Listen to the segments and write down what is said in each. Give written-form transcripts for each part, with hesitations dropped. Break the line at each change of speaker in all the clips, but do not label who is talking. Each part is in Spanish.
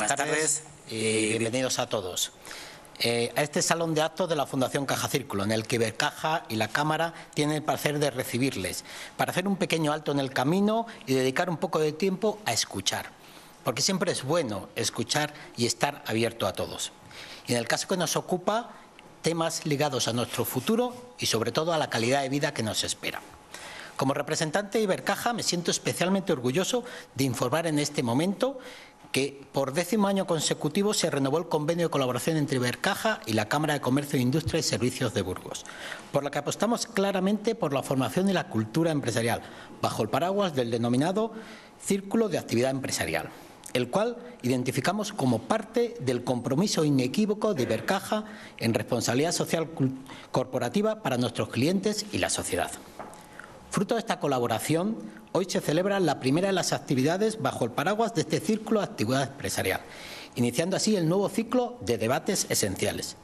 Buenas tardes y bienvenidos a todos. A este salón de actos de la Fundación Caja Círculo, en el que Ibercaja y la Cámara tienen el placer de recibirles, para hacer un pequeño alto en el camino y dedicar un poco de tiempo a escuchar, porque siempre es bueno escuchar y estar abierto a todos. Y en el caso que nos ocupa, temas ligados a nuestro futuro y sobre todo a la calidad de vida que nos espera. Como representante de Ibercaja me siento especialmente orgulloso de informar en este momento que por 10º año consecutivo se renovó el convenio de colaboración entre Ibercaja y la Cámara de Comercio, Industria y Servicios de Burgos, por lo que apostamos claramente por la formación y la cultura empresarial, bajo el paraguas del denominado Círculo de Actividad Empresarial, el cual identificamos como parte del compromiso inequívoco de Ibercaja en responsabilidad social corporativa para nuestros clientes y la sociedad. Fruto de esta colaboración, hoy se celebra la primera de las actividades bajo el paraguas de este Círculo de Actividad Empresarial, iniciando así el nuevo ciclo de debates esenciales.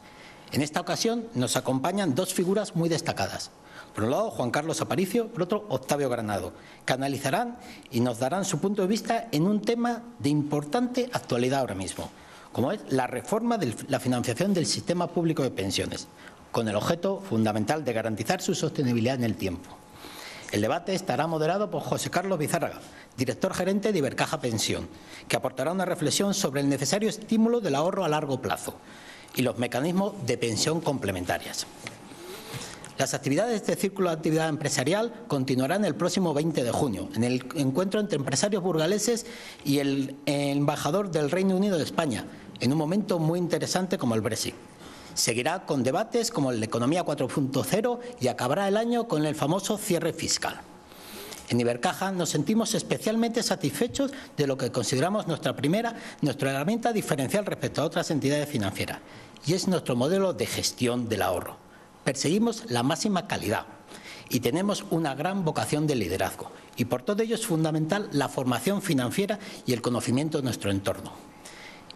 En esta ocasión nos acompañan dos figuras muy destacadas. Por un lado, Juan Carlos Aparicio, por otro, Octavio Granado, que analizarán y nos darán su punto de vista en un tema de importante actualidad ahora mismo, como es la reforma de la financiación del sistema público de pensiones, con el objeto fundamental de garantizar su sostenibilidad en el tiempo. El debate estará moderado por José Carlos Bizárraga, director gerente de Ibercaja Pensión, que aportará una reflexión sobre el necesario estímulo del ahorro a largo plazo y los mecanismos de pensión complementarias. Las actividades de este Círculo de Actividad Empresarial continuarán el próximo 20 de junio, en el encuentro entre empresarios burgaleses y el embajador del Reino Unido de España, en un momento muy interesante como el Brexit. Seguirá con debates como el de Economía 4.0 y acabará el año con el famoso cierre fiscal. En Ibercaja nos sentimos especialmente satisfechos de lo que consideramos nuestra herramienta diferencial respecto a otras entidades financieras, y es nuestro modelo de gestión del ahorro. Perseguimos la máxima calidad y tenemos una gran vocación de liderazgo, y por todo ello es fundamental la formación financiera y el conocimiento de nuestro entorno.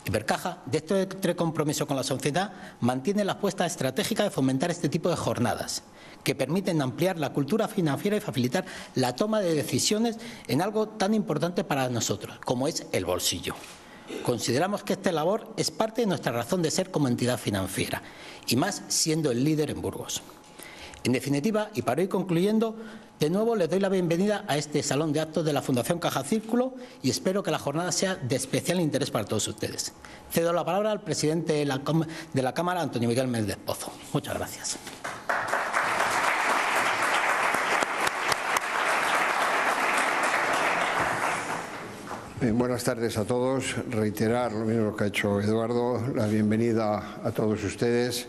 Ibercaja, de este compromiso con la sociedad, mantiene la apuesta estratégica de fomentar este tipo de jornadas, que permiten ampliar la cultura financiera y facilitar la toma de decisiones en algo tan importante para nosotros, como es el bolsillo. Consideramos que esta labor es parte de nuestra razón de ser como entidad financiera, y más siendo el líder en Burgos. En definitiva, y para ir concluyendo, de nuevo les doy la bienvenida a este salón de actos de la Fundación Caja Círculo y espero que la jornada sea de especial interés para todos ustedes. Cedo la palabra al presidente de la Cámara, Antonio Miguel Méndez Pozo. Muchas gracias.
Buenas tardes a todos. Reiterar lo mismo que ha hecho Eduardo, la bienvenida a todos ustedes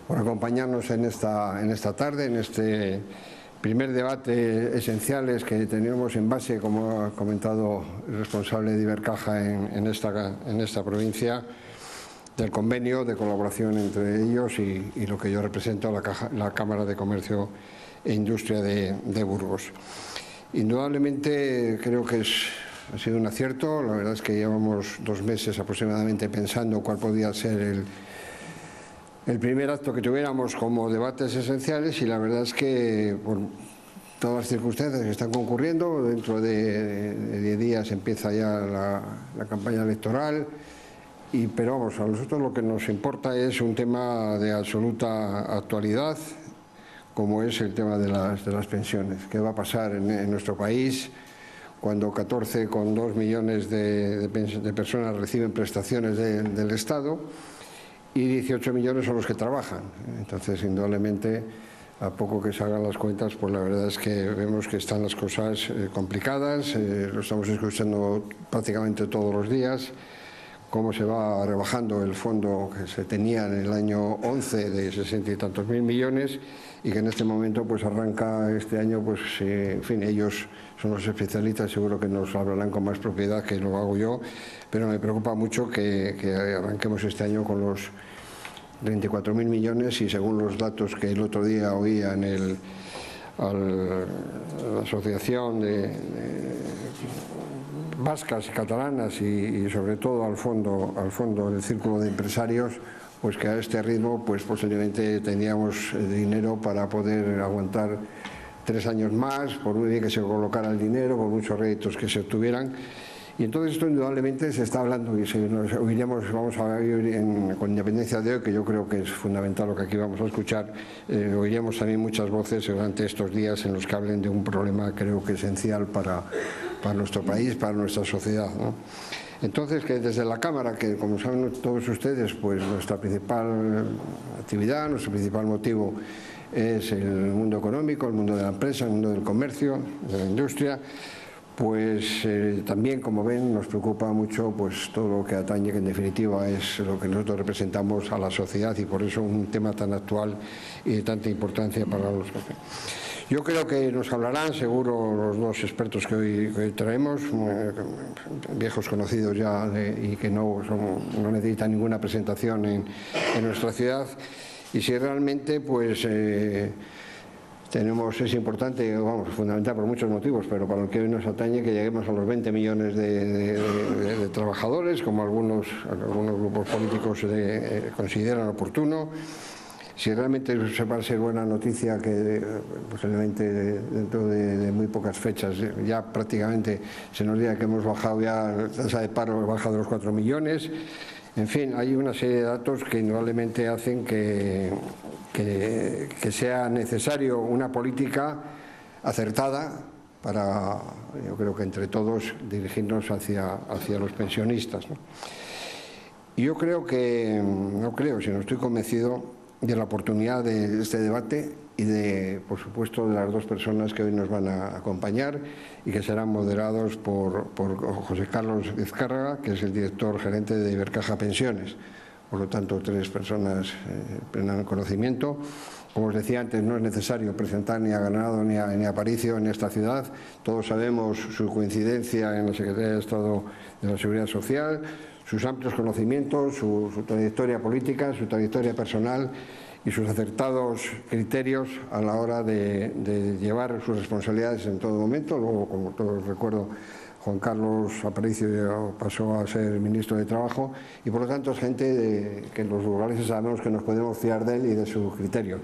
por acompañarnos en esta tarde, en este primer debate esenciales que teníamos en base, como ha comentado el responsable de Ibercaja en esta provincia, del convenio de colaboración entre ellos y lo que yo represento, la Cámara de Comercio e Industria de Burgos. Indudablemente creo que ha sido un acierto. La verdad es que llevamos 2 meses aproximadamente pensando cuál podía ser el primer acto que tuviéramos como debates esenciales, y la verdad es que por todas las circunstancias que están concurriendo, dentro de 10 días empieza ya la campaña electoral, pero vamos, a nosotros lo que nos importa es un tema de absoluta actualidad, como es el tema de las pensiones. ¿Qué va a pasar en nuestro país cuando 14,2 millones de personas reciben prestaciones del Estado y 18 millones son los que trabajan? Entonces, indudablemente, a poco que se hagan las cuentas, pues la verdad es que vemos que están las cosas complicadas. Lo estamos escuchando prácticamente todos los días, cómo se va rebajando el fondo que se tenía en el año 11 de 60 y tantos mil millones, y que en este momento pues arranca este año, pues en fin, ellos son los especialistas, seguro que nos hablarán con más propiedad que lo hago yo, pero me preocupa mucho que arranquemos este año con los 34.000 millones, y según los datos que el otro día oía en la Asociación de vascas y catalanas, y sobre todo al fondo del Círculo de Empresarios, pues que a este ritmo pues posiblemente tendríamos dinero para poder aguantar 3 años más, por muy bien que se colocara el dinero, por muchos réditos que se obtuvieran, Y entonces esto indudablemente se está hablando y nos oiremos, vamos a oír con independencia de hoy, que yo creo que es fundamental lo que aquí vamos a escuchar, oiremos también muchas voces durante estos días en los que hablen de un problema creo que esencial para nuestro país, para nuestra sociedad, ¿no? Entonces, que desde la Cámara, que como saben todos ustedes, pues nuestra principal actividad, nuestro principal motivo es el mundo económico, el mundo de la empresa, el mundo del comercio, de la industria, pues también, como ven, nos preocupa mucho pues todo lo que atañe, que en definitiva es lo que nosotros representamos a la sociedad, y por eso un tema tan actual y de tanta importancia para los jóvenes. Yo creo que nos hablarán seguro los dos expertos que hoy traemos, viejos conocidos ya y que no necesitan ninguna presentación en nuestra ciudad, y si realmente pues es importante, vamos, fundamental por muchos motivos, pero para lo que hoy nos atañe, que lleguemos a los 20 millones de trabajadores, como algunos grupos políticos consideran oportuno. Si realmente va a ser buena noticia que posiblemente dentro de muy pocas fechas ya prácticamente se nos diga que hemos bajado ya, la tasa de paro ha bajado de los 4 millones. En fin, hay una serie de datos que indudablemente hacen que sea necesario una política acertada para, yo creo que entre todos, dirigirnos hacia los pensionistas, ¿no? Y yo creo que, sino estoy convencido de la oportunidad de este debate y de, por supuesto, de las dos personas que hoy nos van a acompañar y que serán moderados por José Carlos Vizcárraga, que es el director gerente de Ibercaja Pensiones. Por lo tanto, tres personas en conocimiento. Como os decía antes, no es necesario presentar ni a Ganado ni a Aparicio en esta ciudad. Todos sabemos su coincidencia en la Secretaría de Estado de la Seguridad Social, sus amplios conocimientos, su trayectoria política, su trayectoria personal y sus acertados criterios a la hora de llevar sus responsabilidades en todo momento. Luego, como todos recuerdo, Juan Carlos Aparicio pasó a ser ministro de Trabajo y por lo tanto es gente que en los lugares sabemos que nos podemos fiar de él y de su criterio.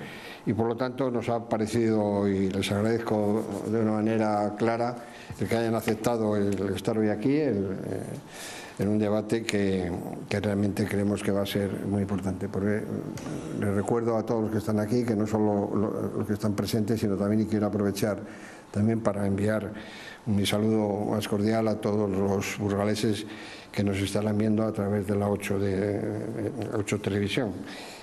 Y por lo tanto nos ha parecido, y les agradezco de una manera clara, el que hayan aceptado el estar hoy aquí, en un debate que realmente creemos que va a ser muy importante. Porque les recuerdo a todos los que están aquí, que no solo los que están presentes, sino también, y quiero aprovechar también para enviar mi saludo más cordial a todos los burgaleses que nos estarán viendo a través de la 8 Televisión.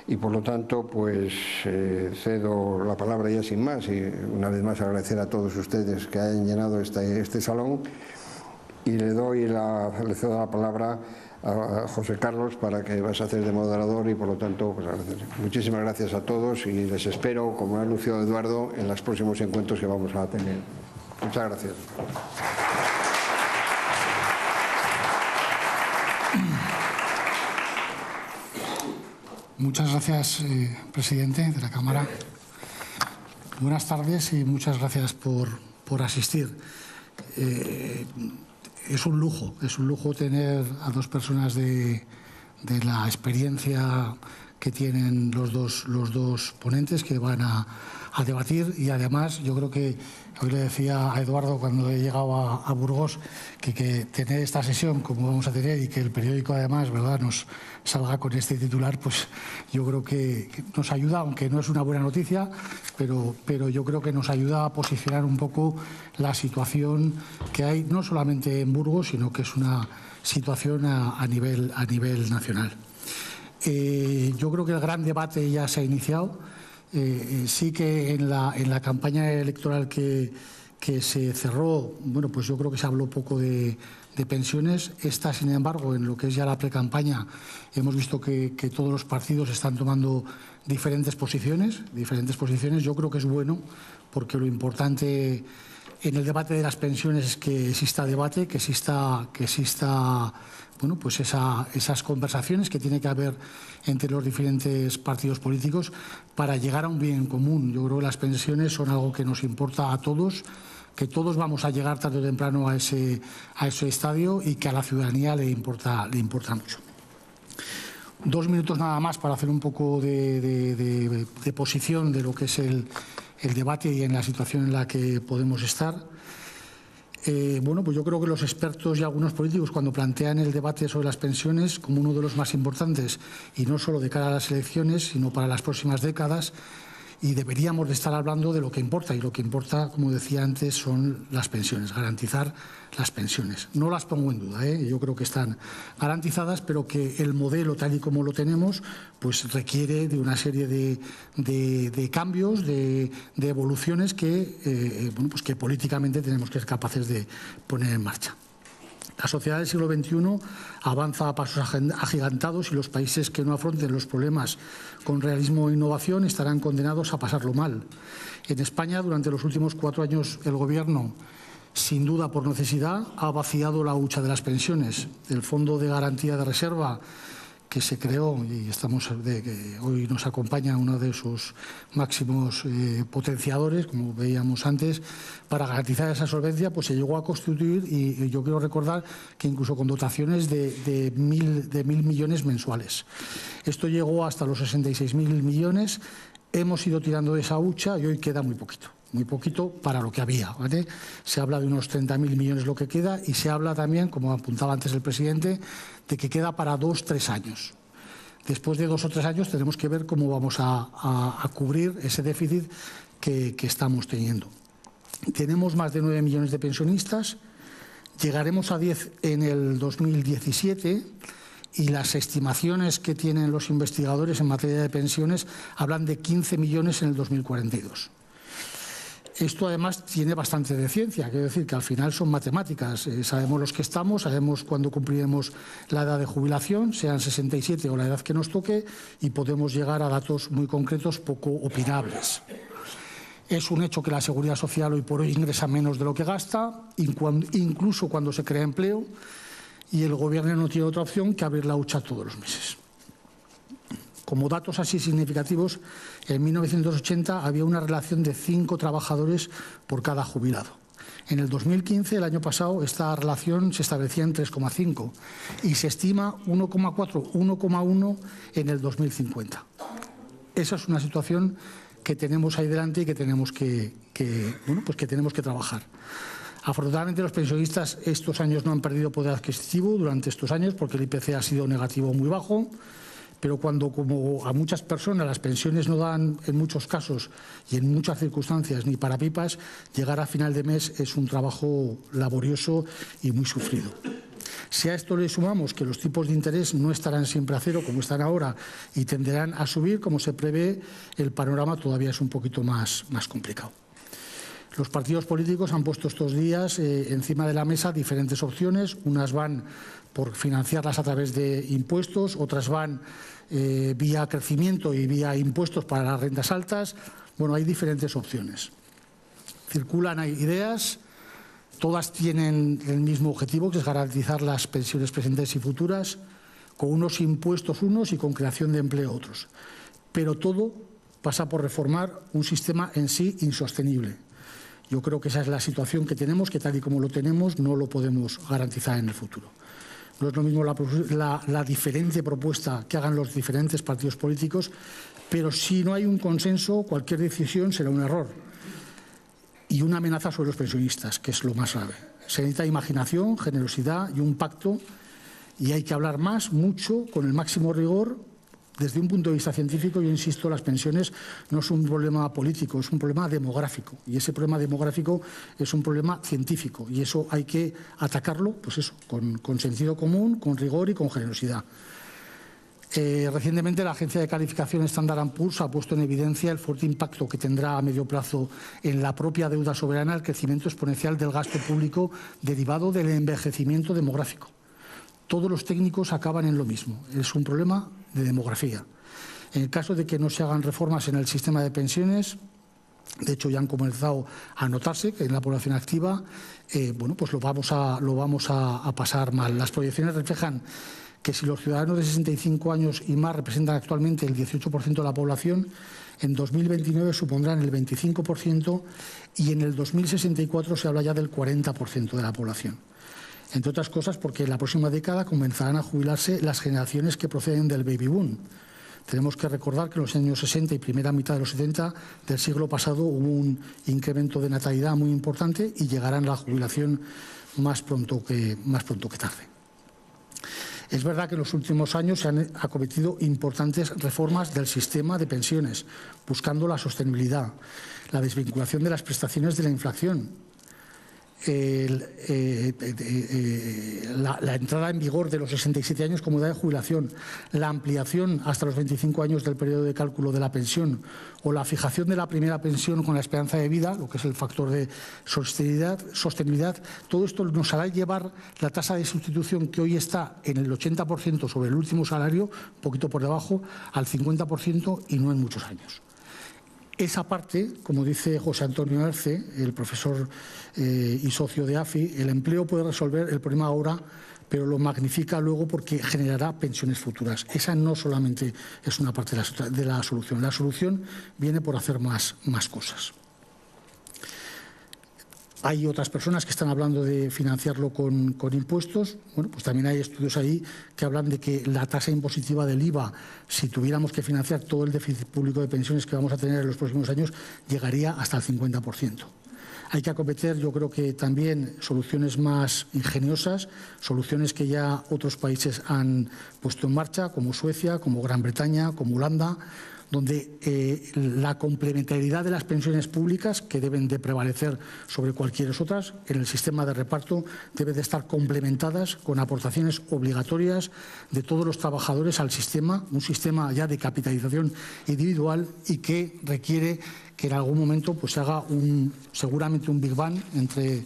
Y por lo tanto, pues cedo la palabra ya sin más, y una vez más agradecer a todos ustedes que hayan llenado este salón. Y le cedo la palabra a José Carlos para que vas a hacer de moderador y por lo tanto, pues muchísimas gracias a todos y les espero, como ha anunciado Eduardo, en los próximos encuentros que vamos a tener. Muchas gracias.
Muchas gracias, presidente de la Cámara. Buenas tardes y muchas gracias por asistir. Es un lujo tener a dos personas de la experiencia que tienen los dos ponentes que van a debatir, y además yo creo que hoy le decía a Eduardo cuando he llegado a Burgos que tener esta sesión como vamos a tener y que el periódico además, ¿verdad?, nos salga con este titular, pues yo creo que nos ayuda, aunque no es una buena noticia, pero yo creo que nos ayuda a posicionar un poco la situación que hay no solamente en Burgos, sino que es una situación a nivel nacional. Yo creo que el gran debate ya se ha iniciado. Sí que en la campaña electoral que se cerró, bueno, pues yo creo que se habló poco de pensiones. Esta, sin embargo, en lo que es ya la precampaña, hemos visto que todos los partidos están tomando diferentes posiciones. Yo creo que es bueno, porque lo importante en el debate de las pensiones es que exista debate, que exista bueno, pues esas conversaciones que tiene que haber entre los diferentes partidos políticos para llegar a un bien común. Yo creo que las pensiones son algo que nos importa a todos, que todos vamos a llegar tarde o temprano a ese estadio y que a la ciudadanía le importa mucho. 2 minutos nada más para hacer un poco de posición de lo que es el debate y en la situación en la que podemos estar. Bueno, pues yo creo que los expertos y algunos políticos, cuando plantean el debate sobre las pensiones como uno de los más importantes, y no solo de cara a las elecciones, sino para las próximas décadas, y deberíamos de estar hablando de lo que importa, y lo que importa, como decía antes, son las pensiones, garantizar las pensiones. No las pongo en duda, yo creo que están garantizadas, pero que el modelo tal y como lo tenemos pues requiere de una serie de cambios, de evoluciones que, bueno, pues que políticamente tenemos que ser capaces de poner en marcha. La sociedad del siglo XXI avanza a pasos agigantados y los países que no afronten los problemas con realismo e innovación estarán condenados a pasarlo mal. En España, durante los últimos 4 años, el Gobierno, sin duda por necesidad, ha vaciado la hucha de las pensiones. El Fondo de Garantía de Reserva, que se creó, y hoy nos acompaña uno de sus máximos potenciadores, como veíamos antes, para garantizar esa solvencia, pues se llegó a constituir, y yo quiero recordar que incluso con dotaciones de 1.000 millones mensuales. Esto llegó hasta los 66.000 millones, hemos ido tirando de esa hucha y hoy queda muy poquito para lo que había, ¿vale? Se habla de unos 30.000 millones lo que queda, y se habla también, como apuntaba antes el presidente, de que queda para 2 o 3 años. Después de 2 o 3 años tenemos que ver cómo vamos a cubrir ese déficit que estamos teniendo. Tenemos más de 9 millones de pensionistas, llegaremos a 10 en el 2017, y las estimaciones que tienen los investigadores en materia de pensiones hablan de 15 millones en el 2042. Esto además tiene bastante de ciencia, quiero decir que al final son matemáticas. Sabemos los que estamos, sabemos cuándo cumpliremos la edad de jubilación, sean 67 o la edad que nos toque, y podemos llegar a datos muy concretos, poco opinables. Es un hecho que la Seguridad Social hoy por hoy ingresa menos de lo que gasta, incluso cuando se crea empleo, y el Gobierno no tiene otra opción que abrir la hucha todos los meses. Como datos así significativos, en 1980 había una relación de 5 trabajadores por cada jubilado. En el 2015, el año pasado, esta relación se establecía en 3,5 y se estima 1,4, 1,1 en el 2050. Esa es una situación que tenemos ahí delante y que tenemos que trabajar. Afortunadamente, los pensionistas estos años no han perdido poder adquisitivo durante estos años, porque el IPC ha sido negativo muy bajo. Pero cuando, como a muchas personas, las pensiones no dan, en muchos casos y en muchas circunstancias, ni para pipas, llegar a final de mes es un trabajo laborioso y muy sufrido. Si a esto le sumamos que los tipos de interés no estarán siempre a cero como están ahora y tenderán a subir, como se prevé, el panorama todavía es un poquito más complicado. Los partidos políticos han puesto estos días encima de la mesa diferentes opciones. Unas van por financiarlas a través de impuestos, otras van vía crecimiento y vía impuestos para las rentas altas. Bueno, hay diferentes opciones. Circulan ideas, todas tienen el mismo objetivo, que es garantizar las pensiones presentes y futuras, con unos impuestos unos y con creación de empleo otros. Pero todo pasa por reformar un sistema en sí insostenible. Yo creo que esa es la situación que tenemos, que tal y como lo tenemos no lo podemos garantizar en el futuro. No es lo mismo la diferente propuesta que hagan los diferentes partidos políticos, pero si no hay un consenso, cualquier decisión será un error y una amenaza sobre los pensionistas, que es lo más grave. Se necesita imaginación, generosidad y un pacto, y hay que hablar mucho, con el máximo rigor. Desde un punto de vista científico, yo insisto, las pensiones no es un problema político, es un problema demográfico. Y ese problema demográfico es un problema científico. Y eso hay que atacarlo, pues eso, con sentido común, con rigor y con generosidad. Recientemente la agencia de calificación Standard & Poor's ha puesto en evidencia el fuerte impacto que tendrá a medio plazo en la propia deuda soberana el crecimiento exponencial del gasto público derivado del envejecimiento demográfico. Todos los técnicos acaban en lo mismo, es un problema de demografía. En el caso de que no se hagan reformas en el sistema de pensiones, de hecho ya han comenzado a notarse que en la población activa, bueno, pues lo vamos a pasar mal. Las proyecciones reflejan que si los ciudadanos de 65 años y más representan actualmente el 18% de la población, en 2029 supondrán el 25% y en el 2064 se habla ya del 40% de la población. Entre otras cosas porque en la próxima década comenzarán a jubilarse las generaciones que proceden del baby boom. Tenemos que recordar que en los años 60 y primera mitad de los 70 del siglo pasado hubo un incremento de natalidad muy importante y llegarán a la jubilación más pronto que tarde. Es verdad que en los últimos años se han acometido importantes reformas del sistema de pensiones, buscando la sostenibilidad, la desvinculación de las prestaciones de la inflación, la entrada en vigor de los 67 años como edad de jubilación, la ampliación hasta los 25 años del periodo de cálculo de la pensión o la fijación de la primera pensión con la esperanza de vida, lo que es el factor de sostenibilidad. Todo esto nos hará llevar la tasa de sustitución, que hoy está en el 80% sobre el último salario, un poquito por debajo, al 50% y no en muchos años. Esa parte, como dice José Antonio Arce, el profesor y socio de AFI, el empleo puede resolver el problema ahora, pero lo magnifica luego porque generará pensiones futuras. Esa no solamente es una parte de la solución. La solución viene por hacer más cosas. Hay otras personas que están hablando de financiarlo con impuestos. Bueno, pues también hay estudios ahí que hablan de que la tasa impositiva del IVA, si tuviéramos que financiar todo el déficit público de pensiones que vamos a tener en los próximos años, llegaría hasta el 50%. Hay que acometer, yo creo que también soluciones más ingeniosas, soluciones que ya otros países han puesto en marcha, como Suecia, como Gran Bretaña, como Holanda, donde la complementariedad de las pensiones públicas, que deben de prevalecer sobre cualquiera otras, en el sistema de reparto deben de estar complementadas con aportaciones obligatorias de todos los trabajadores al sistema, un sistema ya de capitalización individual y que requiere que en algún momento pues, se haga seguramente un Big Bang entre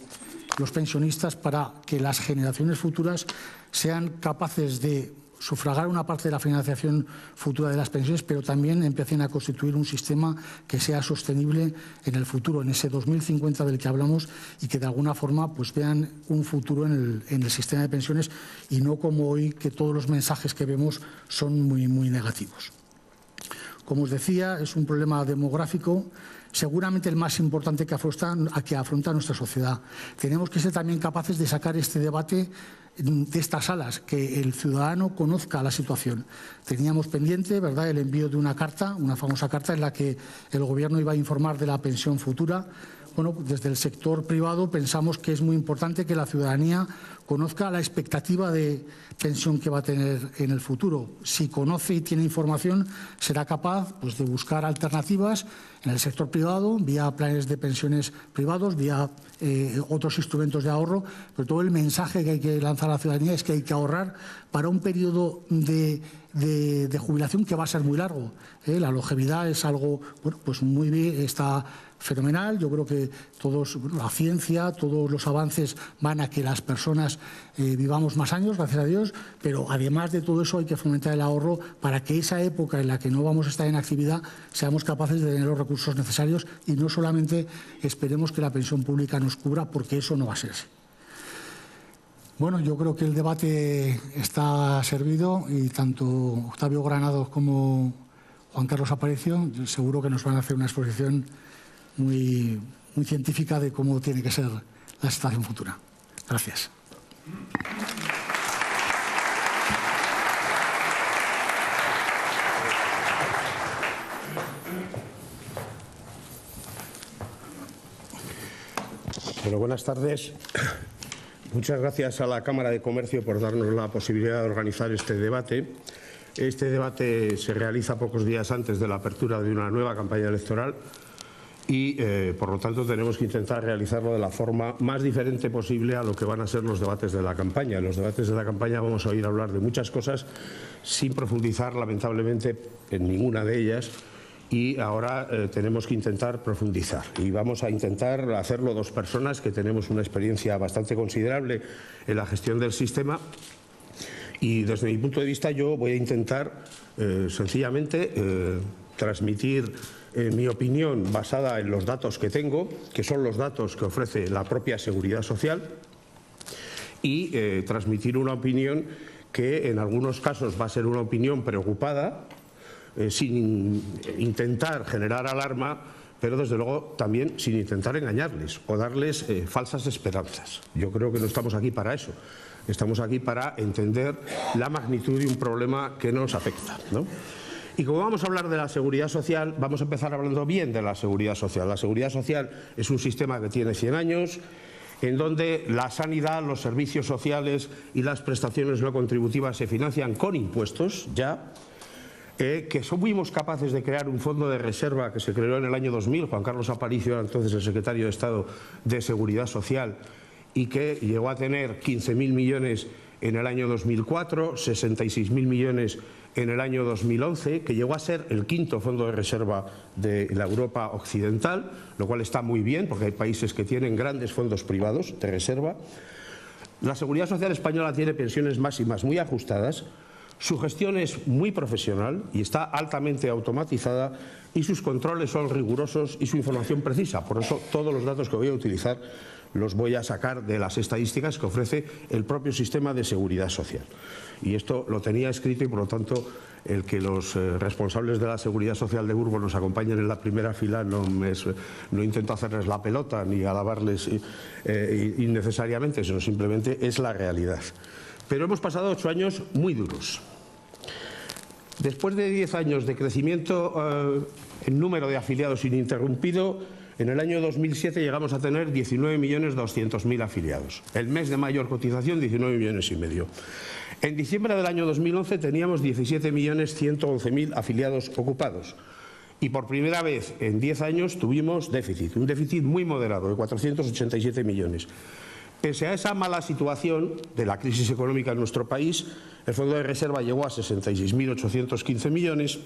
los pensionistas para que las generaciones futuras sean capaces de sufragar una parte de la financiación futura de las pensiones, pero también empiecen a constituir un sistema que sea sostenible en el futuro, en ese 2050 del que hablamos, y que de alguna forma pues, vean un futuro en el sistema de pensiones y no como hoy, que todos los mensajes que vemos son muy negativos. Como os decía, es un problema demográfico, seguramente el más importante que afronta nuestra sociedad. Tenemos que ser también capaces de sacar este debate de estas salas, que el ciudadano conozca la situación. Teníamos pendiente, ¿verdad?, el envío de una carta, una famosa carta en la que el Gobierno iba a informar de la pensión futura. Bueno, desde el sector privado pensamos que es muy importante que la ciudadanía conozca la expectativa de pensión que va a tener en el futuro. Si conoce y tiene información, será capaz pues, de buscar alternativas en el sector privado, vía planes de pensiones privados, vía otros instrumentos de ahorro, pero todo el mensaje que hay que lanzar a la ciudadanía es que hay que ahorrar para un periodo de jubilación que va a ser muy largo. La longevidad es algo, bueno, pues muy bien, está fenomenal. Yo creo que la ciencia, todos los avances van a que las personas vivamos más años, gracias a Dios, pero además de todo eso hay que fomentar el ahorro para que esa época en la que no vamos a estar en actividad seamos capaces de tener los recursos necesarios y no solamente esperemos que la pensión pública nos cubra, porque eso no va a ser así. Bueno, yo creo que el debate está servido y tanto Octavio Granados como Juan Carlos Aparicio seguro que nos van a hacer una exposición muy científica de cómo tiene que ser la situación futura. Gracias.
Bueno, buenas tardes. Muchas gracias a la Cámara de Comercio por darnos la posibilidad de organizar este debate. Este debate se realiza pocos días antes de la apertura de una nueva campaña electoral y, por lo tanto, tenemos que intentar realizarlo de la forma más diferente posible a lo que van a ser los debates de la campaña. En los debates de la campaña vamos a oír hablar de muchas cosas sin profundizar, lamentablemente, en ninguna de ellas. Y ahora tenemos que intentar profundizar y vamos a intentar hacerlo dos personas que tenemos una experiencia bastante considerable en la gestión del sistema y desde mi punto de vista yo voy a intentar sencillamente transmitir mi opinión basada en los datos que tengo, que son los datos que ofrece la propia Seguridad Social, y transmitir una opinión que en algunos casos va a ser una opinión preocupada, sin intentar generar alarma, pero desde luego también sin intentar engañarles o darles falsas esperanzas. Yo creo que no estamos aquí para eso. Estamos aquí para entender la magnitud de un problema que nos afecta, ¿no? Y como vamos a hablar de la seguridad social, vamos a empezar hablando bien de la seguridad social. La seguridad social es un sistema que tiene 100 años, en donde la sanidad, los servicios sociales y las prestaciones no contributivas se financian con impuestos ya, que fuimos capaces de crear un fondo de reserva que se creó en el año 2000, Juan Carlos Aparicio era entonces el secretario de Estado de Seguridad Social, y que llegó a tener 15.000 millones en el año 2004, 66.000 millones en el año 2011, que llegó a ser el quinto fondo de reserva de la Europa occidental, lo cual está muy bien porque hay países que tienen grandes fondos privados de reserva. La Seguridad Social española tiene pensiones máximas muy ajustadas, su gestión es muy profesional y está altamente automatizada y sus controles son rigurosos y su información precisa. Por eso todos los datos que voy a utilizar los voy a sacar de las estadísticas que ofrece el propio sistema de seguridad social. Y esto lo tenía escrito y por lo tanto el que los responsables de la seguridad social de Burgos nos acompañen en la primera fila no intento hacerles la pelota ni alabarles innecesariamente, sino simplemente es la realidad. Pero hemos pasado 8 años muy duros. Después de 10 años de crecimiento en número de afiliados ininterrumpido, en el año 2007 llegamos a tener 19.200.000 afiliados. El mes de mayor cotización, 19,5 millones. En diciembre del año 2011 teníamos 17.111.000 afiliados ocupados. Y por primera vez en 10 años tuvimos déficit, un déficit muy moderado de 487 millones. Pese a esa mala situación de la crisis económica en nuestro país, el fondo de reserva llegó a 66.815 millones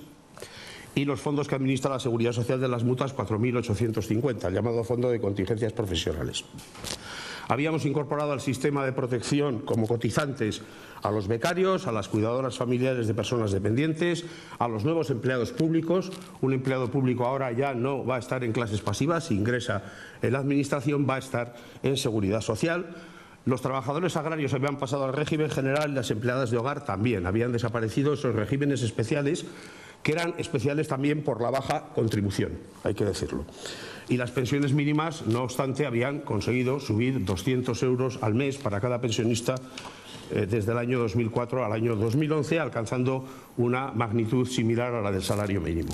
y los fondos que administra la Seguridad Social de las Mutuas 4.850, el llamado Fondo de Contingencias Profesionales. Habíamos incorporado al sistema de protección como cotizantes a los becarios, a las cuidadoras familiares de personas dependientes, a los nuevos empleados públicos. Un empleado público ahora ya no va a estar en clases pasivas, si ingresa en la Administración va a estar en Seguridad Social. Los trabajadores agrarios habían pasado al régimen general y las empleadas de hogar también. Habían desaparecido esos regímenes especiales, que eran especiales también por la baja contribución, hay que decirlo. Y las pensiones mínimas, no obstante, habían conseguido subir 200 euros al mes para cada pensionista desde el año 2004 al año 2011, alcanzando una magnitud similar a la del salario mínimo.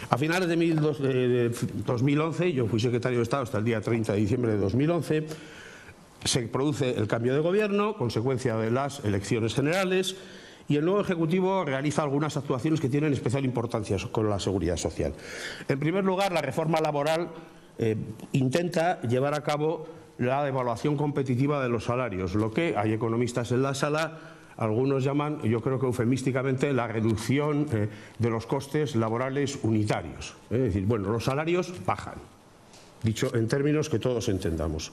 A finales de 2011, yo fui secretario de Estado hasta el día 30 de diciembre de 2011, se produce el cambio de gobierno, consecuencia de las elecciones generales, y el nuevo Ejecutivo realiza algunas actuaciones que tienen especial importancia con la seguridad social. En primer lugar, la reforma laboral intenta llevar a cabo la devaluación competitiva de los salarios, lo que hay economistas en la sala, algunos llaman, yo creo que eufemísticamente, la reducción de los costes laborales unitarios. Es decir, bueno, los salarios bajan, dicho en términos que todos entendamos.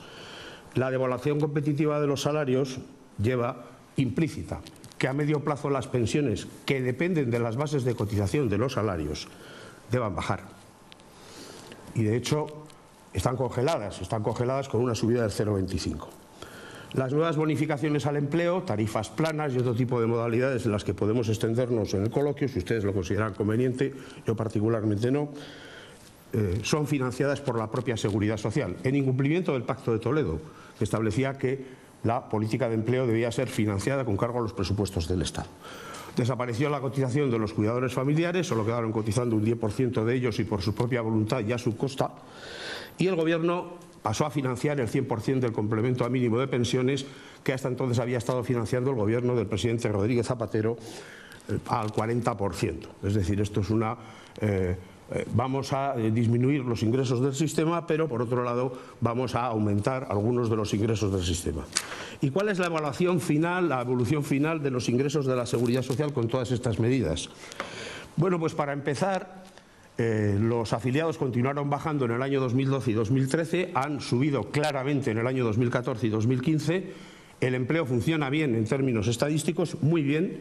La devaluación competitiva de los salarios lleva implícita que a medio plazo las pensiones, que dependen de las bases de cotización de los salarios, deban bajar. Y de hecho están congeladas con una subida del 0,25. Las nuevas bonificaciones al empleo, tarifas planas y otro tipo de modalidades en las que podemos extendernos en el coloquio, si ustedes lo consideran conveniente, yo particularmente no, son financiadas por la propia Seguridad Social, en incumplimiento del Pacto de Toledo, que establecía que la política de empleo debía ser financiada con cargo a los presupuestos del Estado. Desapareció la cotización de los cuidadores familiares, solo quedaron cotizando un 10% de ellos y por su propia voluntad y a su costa, y el Gobierno pasó a financiar el 100% del complemento mínimo de pensiones que hasta entonces había estado financiando el Gobierno del presidente Rodríguez Zapatero al 40%. Es decir, esto es una... vamos a disminuir los ingresos del sistema, pero por otro lado vamos a aumentar algunos de los ingresos del sistema. ¿Y cuál es la evaluación final, la evolución final de los ingresos de la Seguridad Social con todas estas medidas? Bueno, pues para empezar, los afiliados continuaron bajando en el año 2012 y 2013, han subido claramente en el año 2014 y 2015, el empleo funciona bien en términos estadísticos, muy bien,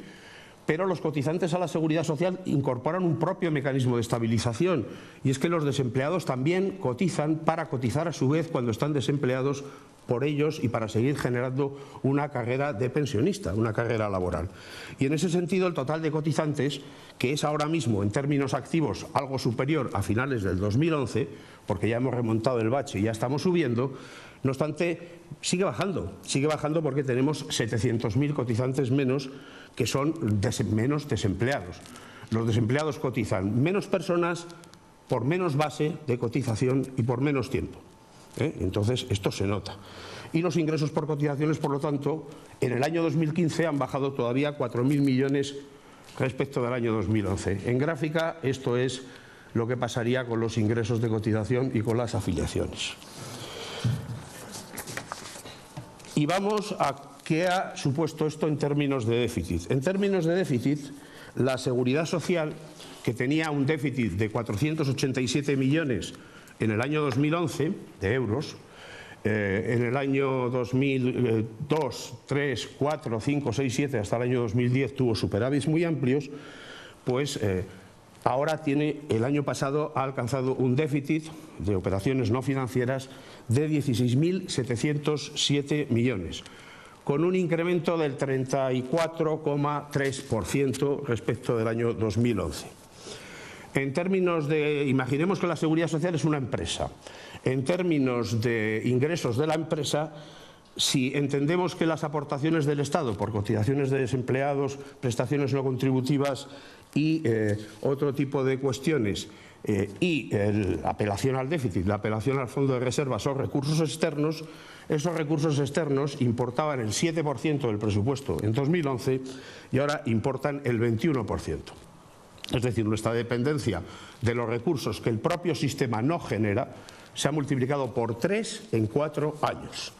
pero los cotizantes a la Seguridad Social incorporan un propio mecanismo de estabilización, y es que los desempleados también cotizan para cotizar a su vez cuando están desempleados por ellos y para seguir generando una carrera de pensionista, una carrera laboral. Y en ese sentido el total de cotizantes, que es ahora mismo en términos activos algo superior a finales del 2011, porque ya hemos remontado el bache y ya estamos subiendo, no obstante sigue bajando porque tenemos 700.000 cotizantes menos que son menos desempleados. Los desempleados cotizan menos personas por menos base de cotización y por menos tiempo. Entonces, esto se nota. Y los ingresos por cotizaciones, por lo tanto, en el año 2015 han bajado todavía 4.000 millones respecto del año 2011. En gráfica, esto es lo que pasaría con los ingresos de cotización y con las afiliaciones. Y vamos a qué ha supuesto esto en términos de déficit. En términos de déficit, la Seguridad Social, que tenía un déficit de 487 millones en el año 2011 de euros, en el año 2002, 3, 4, 5, 6, 7 hasta el año 2010 tuvo superávits muy amplios, pues ahora el año pasado ha alcanzado un déficit de operaciones no financieras de 16.707 millones, con un incremento del 34,3% respecto del año 2011. En términos de, imaginemos que la Seguridad Social es una empresa. En términos de ingresos de la empresa, si entendemos que las aportaciones del Estado por cotizaciones de desempleados, prestaciones no contributivas y otro tipo de cuestiones y la apelación al déficit, la apelación al fondo de reserva son recursos externos, esos recursos externos importaban el 7% del presupuesto en 2011 y ahora importan el 21%. Es decir, nuestra dependencia de los recursos que el propio sistema no genera se ha multiplicado por 3 en 4 años,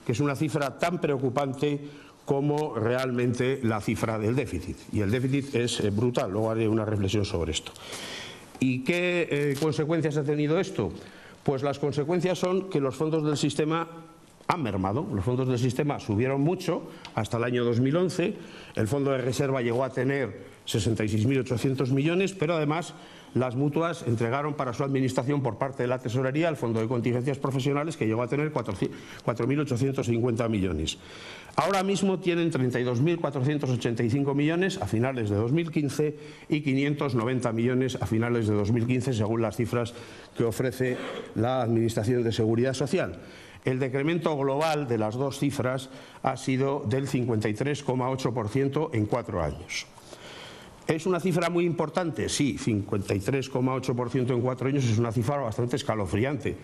que es una cifra tan preocupante como realmente la cifra del déficit. Y el déficit es brutal, luego haré una reflexión sobre esto. ¿Y qué consecuencias ha tenido esto? Pues las consecuencias son que los fondos del sistema han mermado. Los fondos del sistema subieron mucho hasta el año 2011, el fondo de reserva llegó a tener 66.800 millones, pero además las mutuas entregaron para su administración por parte de la Tesorería el Fondo de Contingencias Profesionales, que llegó a tener 4.850 millones. Ahora mismo tienen 32.485 millones a finales de 2015 y 590 millones a finales de 2015, según las cifras que ofrece la Administración de Seguridad Social. El decremento global de las dos cifras ha sido del 53,8% en 4 años. ¿Es una cifra muy importante? Sí, 53,8% en 4 años es una cifra bastante escalofriante,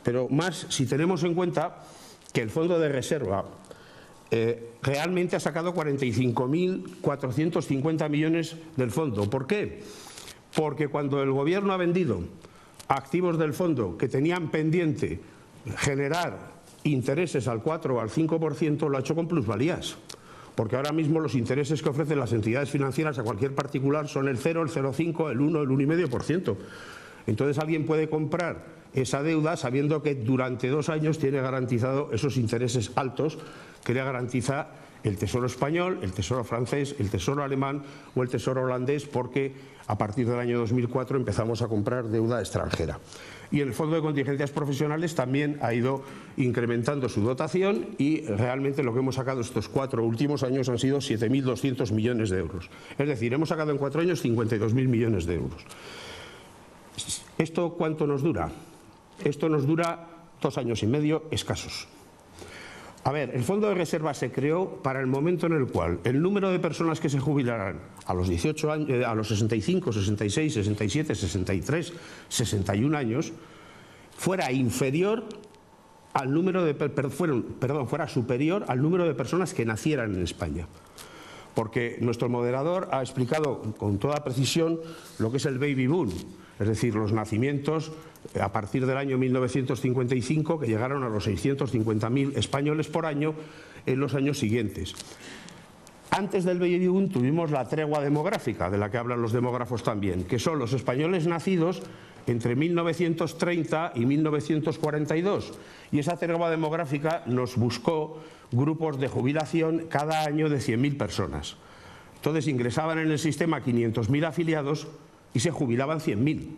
pero más si tenemos en cuenta que el fondo de reserva realmente ha sacado 45.450 millones del fondo. ¿Por qué? Porque cuando el Gobierno ha vendido activos del fondo que tenían pendiente generar intereses al 4 o al 5%, lo ha hecho con plusvalías. Porque ahora mismo los intereses que ofrecen las entidades financieras a cualquier particular son el 0, el 0,5, el 1, el 1,5%. Entonces alguien puede comprar esa deuda sabiendo que durante 2 años tiene garantizado esos intereses altos que le garantiza el Tesoro español, el Tesoro francés, el Tesoro alemán o el Tesoro holandés, porque a partir del año 2004 empezamos a comprar deuda extranjera. Y el Fondo de Contingencias Profesionales también ha ido incrementando su dotación y realmente lo que hemos sacado estos 4 últimos años han sido 7.200 millones de euros. Es decir, hemos sacado en 4 años 52.000 millones de euros. ¿Esto cuánto nos dura? Esto nos dura 2 años y medio escasos. A ver, el fondo de reserva se creó para el momento en el cual el número de personas que se jubilarán a los 18 años, a los 65, 66, 67, 63, 61 años fuera inferior al número de fuera superior al número de personas que nacieran en España. Porque nuestro moderador ha explicado con toda precisión lo que es el baby boom, es decir, los nacimientos a partir del año 1955 que llegaron a los 650.000 españoles por año en los años siguientes. Antes del baby boom tuvimos la tregua demográfica, de la que hablan los demógrafos también, que son los españoles nacidos entre 1930 y 1942. Y esa tregua demográfica nos buscó grupos de jubilación cada año de 100.000 personas. Entonces ingresaban en el sistema 500.000 afiliados y se jubilaban 100.000.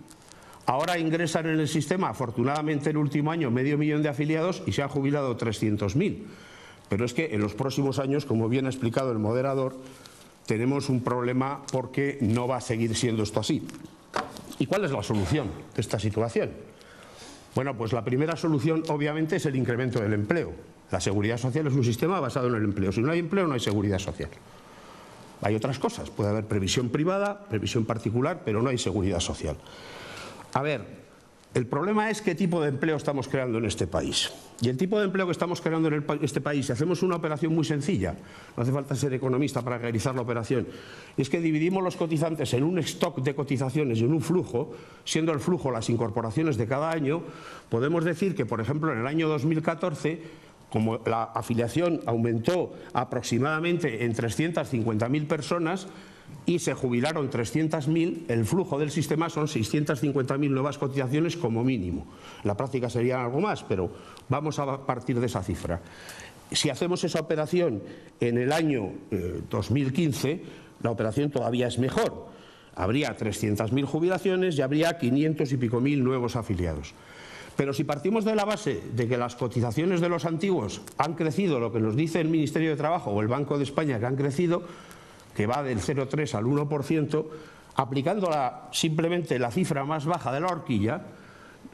Ahora ingresan en el sistema, afortunadamente el último año, 500.000 de afiliados y se han jubilado 300.000. Pero es que en los próximos años, como bien ha explicado el moderador, tenemos un problema porque no va a seguir siendo esto así. ¿Y cuál es la solución de esta situación? Bueno, pues la primera solución obviamente es el incremento del empleo. La seguridad social es un sistema basado en el empleo. Si no hay empleo, no hay seguridad social. Hay otras cosas, puede haber previsión privada, previsión particular, pero no hay seguridad social. A ver, el problema es qué tipo de empleo estamos creando en este país. Y el tipo de empleo que estamos creando en este país, si hacemos una operación muy sencilla, no hace falta ser economista para realizar la operación, es que dividimos los cotizantes en un stock de cotizaciones y en un flujo, siendo el flujo las incorporaciones de cada año, podemos decir que, por ejemplo, en el año 2014, como la afiliación aumentó aproximadamente en 350.000 personas y se jubilaron 300.000, el flujo del sistema son 650.000 nuevas cotizaciones como mínimo. En la práctica serían algo más, pero vamos a partir de esa cifra. Si hacemos esa operación en el año 2015, la operación todavía es mejor. Habría 300.000 jubilaciones y habría 500 y pico mil nuevos afiliados. Pero si partimos de la base de que las cotizaciones de los antiguos han crecido, lo que nos dice el Ministerio de Trabajo o el Banco de España que han crecido, que va del 0,3 al 1%, aplicando simplemente la cifra más baja de la horquilla,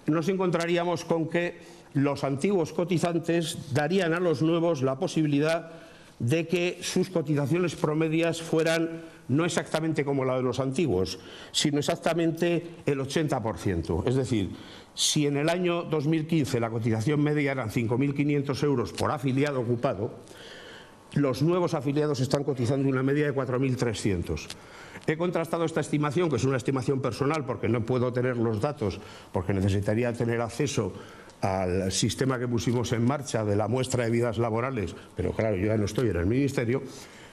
nos encontraríamos con que los antiguos cotizantes darían a los nuevos la posibilidad de que sus cotizaciones promedias fueran no exactamente como la de los antiguos, sino exactamente el 80%. Es decir, si en el año 2015 la cotización media eran 5.500 euros por afiliado ocupado, los nuevos afiliados están cotizando una media de 4.300. He contrastado esta estimación, que es una estimación personal porque no puedo tener los datos, porque necesitaría tener acceso al sistema que pusimos en marcha de la muestra de vidas laborales, pero claro, yo ya no estoy en el Ministerio,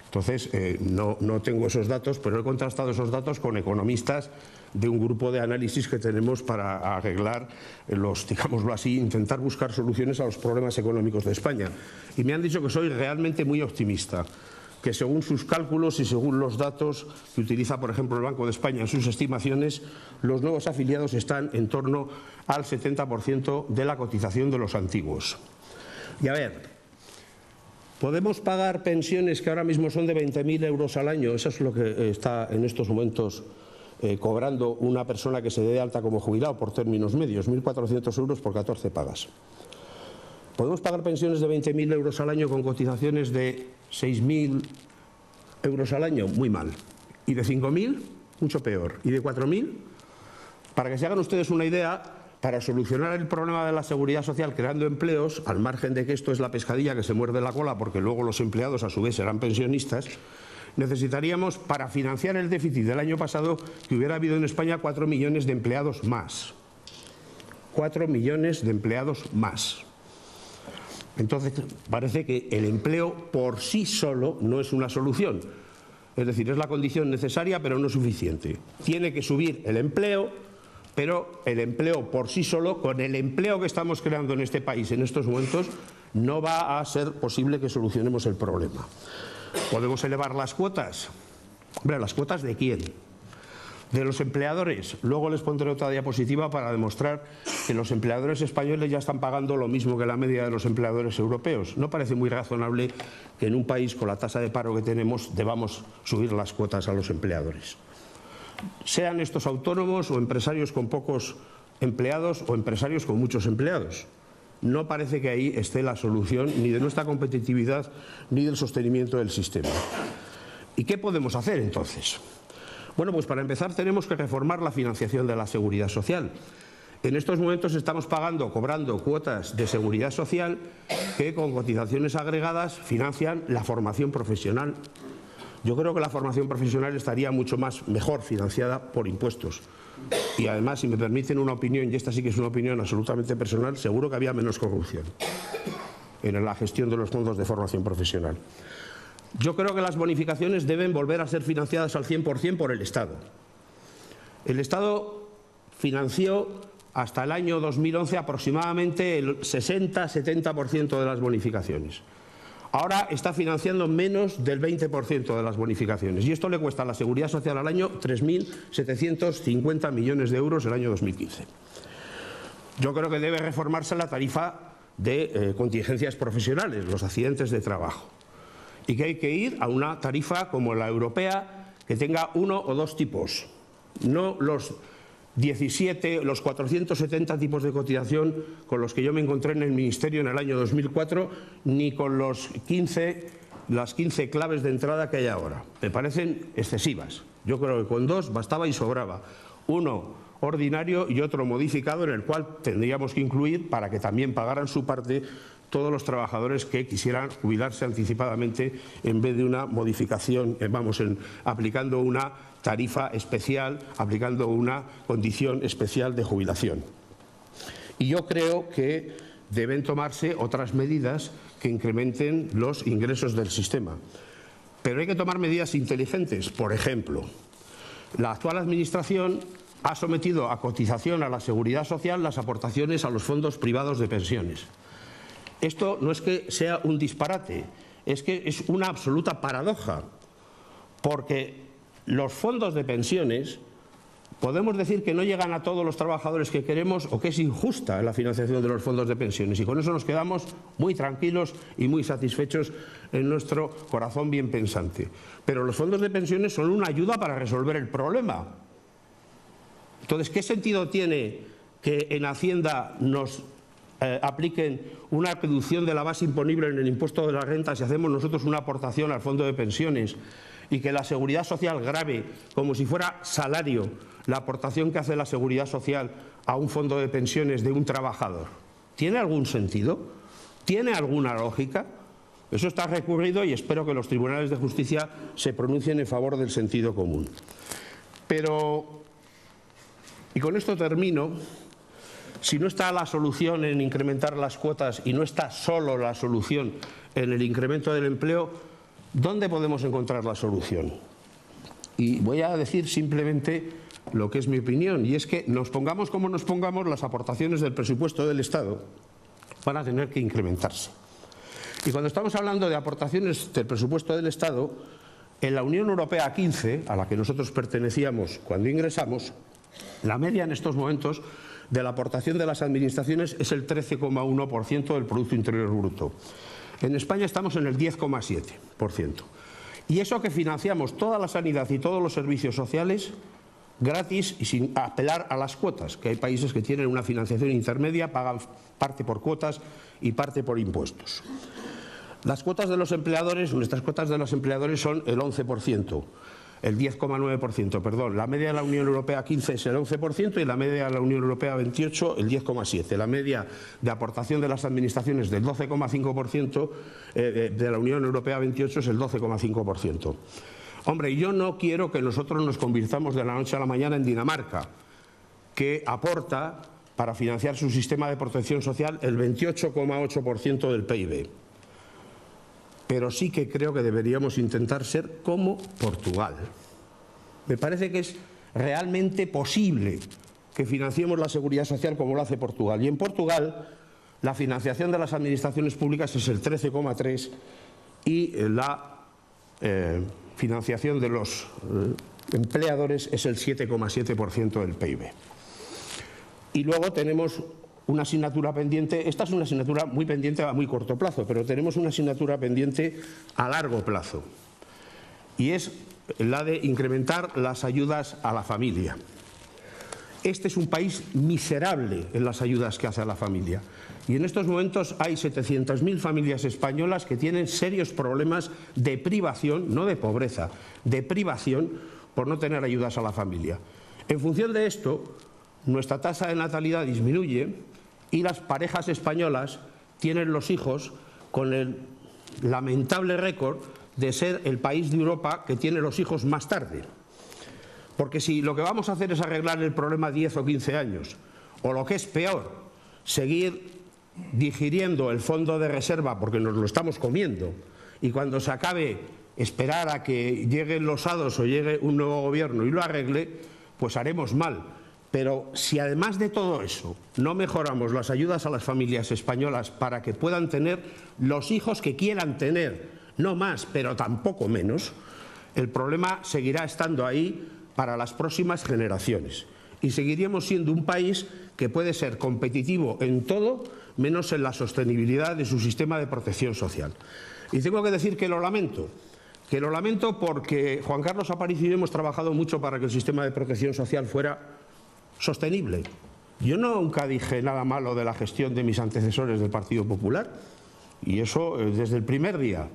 entonces no tengo esos datos, pero he contrastado esos datos con economistas de un grupo de análisis que tenemos para arreglar digámoslo así, intentar buscar soluciones a los problemas económicos de España. Y me han dicho que soy realmente muy optimista, que según sus cálculos y según los datos que utiliza, por ejemplo, el Banco de España en sus estimaciones, los nuevos afiliados están en torno al 70% de la cotización de los antiguos. Y a ver, ¿podemos pagar pensiones que ahora mismo son de 20.000 euros al año? Eso es lo que está en estos momentos cobrando una persona que se dé de alta como jubilado por términos medios, 1.400 euros por 14 pagas. ¿Podemos pagar pensiones de 20.000 euros al año con cotizaciones de 6.000 euros al año? Muy mal. ¿Y de 5.000? Mucho peor. ¿Y de 4.000? Para que se hagan ustedes una idea, para solucionar el problema de la seguridad social creando empleos, al margen de que esto es la pescadilla que se muerde la cola porque luego los empleados a su vez serán pensionistas, necesitaríamos, para financiar el déficit del año pasado, que hubiera habido en España 4 millones de empleados más. 4 millones de empleados más. Entonces, parece que el empleo por sí solo no es una solución. Es decir, es la condición necesaria, pero no suficiente. Tiene que subir el empleo, pero el empleo por sí solo, con el empleo que estamos creando en este país en estos momentos, no va a ser posible que solucionemos el problema. ¿Podemos elevar las cuotas? Hombre, ¿las cuotas de quién? ¿De los empleadores? Luego les pondré otra diapositiva para demostrar que los empleadores españoles ya están pagando lo mismo que la media de los empleadores europeos. No parece muy razonable que en un país con la tasa de paro que tenemos debamos subir las cuotas a los empleadores. Sean estos autónomos o empresarios con pocos empleados o empresarios con muchos empleados. No parece que ahí esté la solución ni de nuestra competitividad ni del sostenimiento del sistema. ¿Y qué podemos hacer entonces? Bueno, pues para empezar tenemos que reformar la financiación de la seguridad social. En estos momentos estamos cobrando cuotas de seguridad social que con cotizaciones agregadas financian la formación profesional. Yo creo que la formación profesional estaría mucho mejor financiada por impuestos. Y además, si me permiten una opinión, y esta sí que es una opinión absolutamente personal, seguro que había menos corrupción en la gestión de los fondos de formación profesional. Yo creo que las bonificaciones deben volver a ser financiadas al 100% por el Estado. El Estado financió hasta el año 2011 aproximadamente el 60-70% de las bonificaciones. Ahora está financiando menos del 20% de las bonificaciones y esto le cuesta a la Seguridad Social al año 3.750 millones de euros el año 2015. Yo creo que debe reformarse la tarifa de contingencias profesionales, los accidentes de trabajo, y que hay que ir a una tarifa como la europea que tenga uno o dos tipos, no los 470 tipos de cotización con los que yo me encontré en el Ministerio en el año 2004, ni con los 15 las 15 claves de entrada que hay ahora. Me parecen excesivas. Yo creo que con 2 bastaba y sobraba. Uno ordinario y otro modificado, en el cual tendríamos que incluir, para que también pagaran su parte, todos los trabajadores que quisieran jubilarse anticipadamente en vez de una modificación, aplicando una tarifa especial, aplicando una condición especial de jubilación. Y yo creo que deben tomarse otras medidas que incrementen los ingresos del sistema. Pero hay que tomar medidas inteligentes. Por ejemplo, la actual Administración ha sometido a cotización a la Seguridad Social las aportaciones a los fondos privados de pensiones. Esto no es que sea un disparate, es que es una absoluta paradoja, porque los fondos de pensiones podemos decir que no llegan a todos los trabajadores que queremos o que es injusta la financiación de los fondos de pensiones, y con eso nos quedamos muy tranquilos y muy satisfechos en nuestro corazón bien pensante. Pero los fondos de pensiones son una ayuda para resolver el problema. Entonces, ¿qué sentido tiene que en Hacienda nos apliquen una reducción de la base imponible en el impuesto de la renta si hacemos nosotros una aportación al fondo de pensiones, y que la Seguridad Social grave como si fuera salario la aportación que hace la Seguridad Social a un fondo de pensiones de un trabajador? ¿Tiene algún sentido? ¿Tiene alguna lógica? Eso está recurrido y espero que los tribunales de justicia se pronuncien en favor del sentido común. Pero, y con esto termino, si no está la solución en incrementar las cuotas y no está solo la solución en el incremento del empleo, ¿dónde podemos encontrar la solución? Y voy a decir simplemente lo que es mi opinión, y es que nos pongamos como nos pongamos, las aportaciones del presupuesto del Estado van a tener que incrementarse. Y cuando estamos hablando de aportaciones del presupuesto del Estado, en la Unión Europea 15, a la que nosotros pertenecíamos cuando ingresamos, la media en estos momentos de la aportación de las administraciones es el 13,1% del Producto Interior Bruto. En España estamos en el 10,7%. Y eso que financiamos toda la sanidad y todos los servicios sociales gratis y sin apelar a las cuotas, que hay países que tienen una financiación intermedia, pagan parte por cuotas y parte por impuestos. Las cuotas de los empleadores, nuestras cuotas de los empleadores son el 11%. El 10,9%, perdón. La media de la Unión Europea 15 es el 11% y la media de la Unión Europea 28 el 10,7%. La media de aportación de las administraciones del 12,5% de la Unión Europea 28 es el 12,5%. Hombre, yo no quiero que nosotros nos convirtamos de la noche a la mañana en Dinamarca, que aporta para financiar su sistema de protección social el 28,8% del PIB. Pero sí que creo que deberíamos intentar ser como Portugal. Me parece que es realmente posible que financiemos la seguridad social como lo hace Portugal. Y en Portugal la financiación de las administraciones públicas es el 13,3% y la financiación de los empleadores es el 7,7% del PIB. Y luego tenemos una asignatura pendiente. Esta es una asignatura muy pendiente a muy corto plazo, pero tenemos una asignatura pendiente a largo plazo, y es la de incrementar las ayudas a la familia. Este es un país miserable en las ayudas que hace a la familia, y en estos momentos hay 700.000 familias españolas que tienen serios problemas de privación, no de pobreza, de privación por no tener ayudas a la familia. En función de esto, nuestra tasa de natalidad disminuye y las parejas españolas tienen los hijos con el lamentable récord de ser el país de Europa que tiene los hijos más tarde. Porque si lo que vamos a hacer es arreglar el problema 10 o 15 años, o lo que es peor, seguir digiriendo el fondo de reserva porque nos lo estamos comiendo, y cuando se acabe esperar a que lleguen los hados o llegue un nuevo gobierno y lo arregle, pues haremos mal. Pero si además de todo eso no mejoramos las ayudas a las familias españolas para que puedan tener los hijos que quieran tener, no más, pero tampoco menos, el problema seguirá estando ahí para las próximas generaciones. Y seguiríamos siendo un país que puede ser competitivo en todo, menos en la sostenibilidad de su sistema de protección social. Y tengo que decir que lo lamento porque Juan Carlos Aparicio y yo hemos trabajado mucho para que el sistema de protección social fuera sostenible. Yo nunca dije nada malo de la gestión de mis antecesores del Partido Popular, y eso desde el primer día.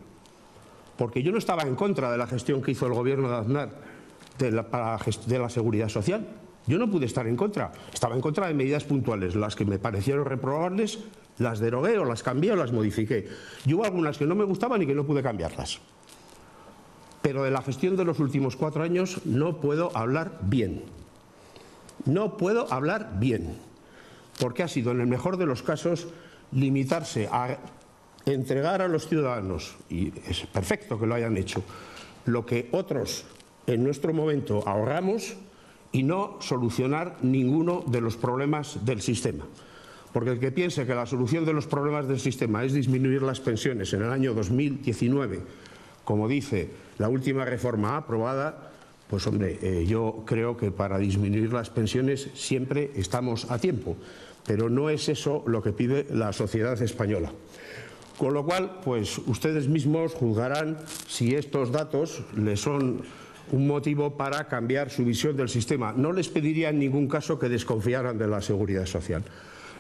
porque yo no estaba en contra de la gestión que hizo el gobierno de Aznar de la seguridad social. Yo no pude estar en contra, estaba en contra de medidas puntuales, las que me parecieron reprobables las derogué o las cambié o las modifiqué. Y hubo algunas que no me gustaban y que no pude cambiarlas. Pero de la gestión de los últimos 4 años no puedo hablar bien. No puedo hablar bien, porque ha sido, en el mejor de los casos, limitarse a entregar a los ciudadanos, y es perfecto que lo hayan hecho, lo que otros en nuestro momento ahorramos y no solucionar ninguno de los problemas del sistema. Porque el que piense que la solución de los problemas del sistema es disminuir las pensiones en el año 2019, como dice la última reforma aprobada, pues hombre, yo creo que para disminuir las pensiones siempre estamos a tiempo, pero no es eso lo que pide la sociedad española. Con lo cual, pues ustedes mismos juzgarán si estos datos les son un motivo para cambiar su visión del sistema. No les pediría en ningún caso que desconfiaran de la seguridad social.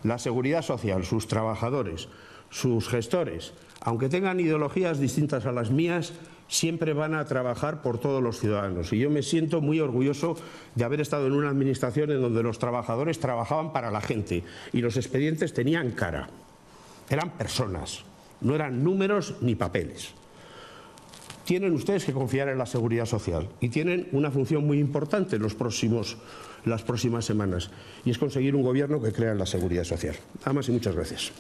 La seguridad social, sus trabajadores, sus gestores, aunque tengan ideologías distintas a las mías, siempre van a trabajar por todos los ciudadanos. Y yo me siento muy orgulloso de haber estado en una administración en donde los trabajadores trabajaban para la gente y los expedientes tenían cara. Eran personas, no eran números ni papeles. Tienen ustedes que confiar en la seguridad social y tienen una función muy importante en las próximas semanas, y es conseguir un gobierno que crea en la seguridad social. Nada más y muchas gracias.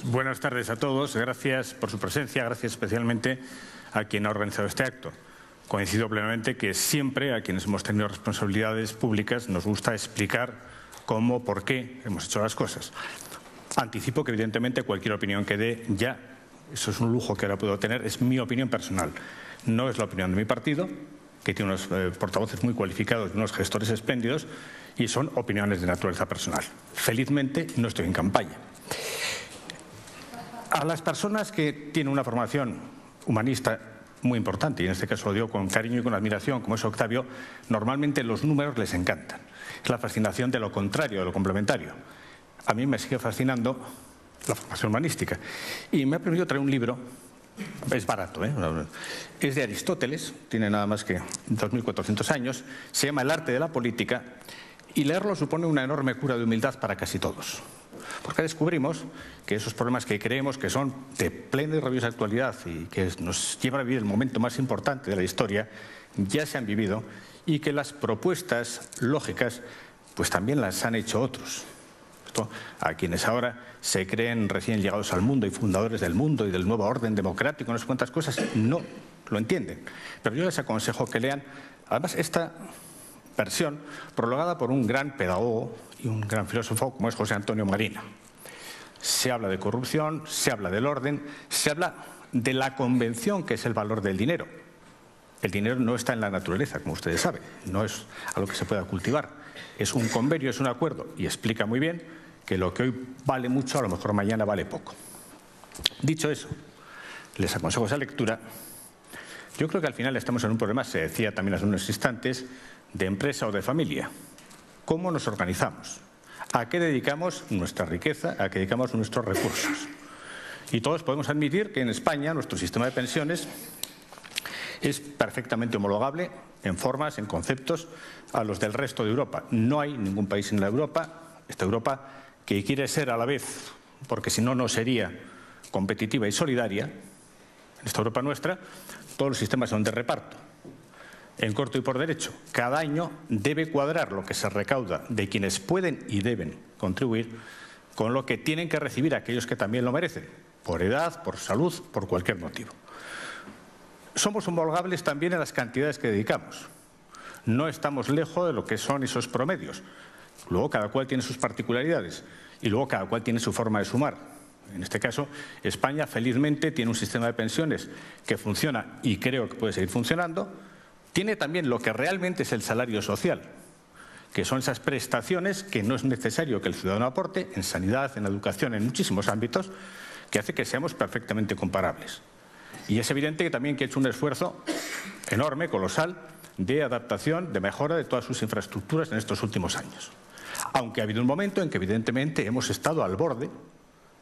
Buenas tardes a todos. Gracias por su presencia. Gracias especialmente a quien ha organizado este acto. Coincido plenamente que siempre a quienes hemos tenido responsabilidades públicas nos gusta explicar cómo, por qué hemos hecho las cosas. Anticipo que evidentemente cualquier opinión que dé ya, eso es un lujo que ahora puedo tener, es mi opinión personal. No es la opinión de mi partido, que tiene unos portavoces muy cualificados y unos gestores espléndidos, y son opiniones de naturaleza personal. Felizmente no estoy en campaña. A las personas que tienen una formación humanista muy importante, y en este caso lo digo con cariño y con admiración, como es Octavio, normalmente los números les encantan. Es la fascinación de lo contrario, de lo complementario. A mí me sigue fascinando la formación humanística. Y me ha permitido traer un libro, es barato, es de Aristóteles, tiene nada más que 2.400 años, se llama El arte de la política, y leerlo supone una enorme cura de humildad para casi todos. Porque descubrimos que esos problemas que creemos que son de plena y rabiosa actualidad y que nos llevan a vivir el momento más importante de la historia, ya se han vivido, y que las propuestas lógicas pues también las han hecho otros. Esto, a quienes ahora se creen recién llegados al mundo y fundadores del mundo y del nuevo orden democrático, no sé cuántas cosas, no lo entienden. Pero yo les aconsejo que lean, además, esta versión prologada por un gran pedagogo y un gran filósofo como es José Antonio Marina. Se habla de corrupción, se habla del orden, se habla de la convención que es el valor del dinero. El dinero no está en la naturaleza, como ustedes saben, no es algo que se pueda cultivar. Es un convenio, es un acuerdo, y explica muy bien que lo que hoy vale mucho, a lo mejor mañana vale poco. Dicho eso, les aconsejo esa lectura. Yo creo que al final estamos en un problema, se decía también hace unos instantes, de empresa o de familia. ¿Cómo nos organizamos? ¿A qué dedicamos nuestra riqueza? ¿A qué dedicamos nuestros recursos? Y todos podemos admitir que en España nuestro sistema de pensiones es perfectamente homologable en formas, en conceptos, a los del resto de Europa. No hay ningún país en la Europa, esta Europa, que quiere ser a la vez, porque si no, no sería competitiva y solidaria, en esta Europa nuestra, todos los sistemas son de reparto. En corto y por derecho, cada año debe cuadrar lo que se recauda de quienes pueden y deben contribuir con lo que tienen que recibir aquellos que también lo merecen, por edad, por salud, por cualquier motivo. Somos homologables también en las cantidades que dedicamos. No estamos lejos de lo que son esos promedios. Luego cada cual tiene sus particularidades y luego cada cual tiene su forma de sumar. En este caso, España felizmente tiene un sistema de pensiones que funciona y creo que puede seguir funcionando. Tiene también lo que realmente es el salario social, que son esas prestaciones que no es necesario que el ciudadano aporte en sanidad, en educación, en muchísimos ámbitos, que hace que seamos perfectamente comparables. Y es evidente que también que ha hecho un esfuerzo enorme, colosal, de adaptación, de mejora de todas sus infraestructuras en estos últimos años. Aunque ha habido un momento en que evidentemente hemos estado al borde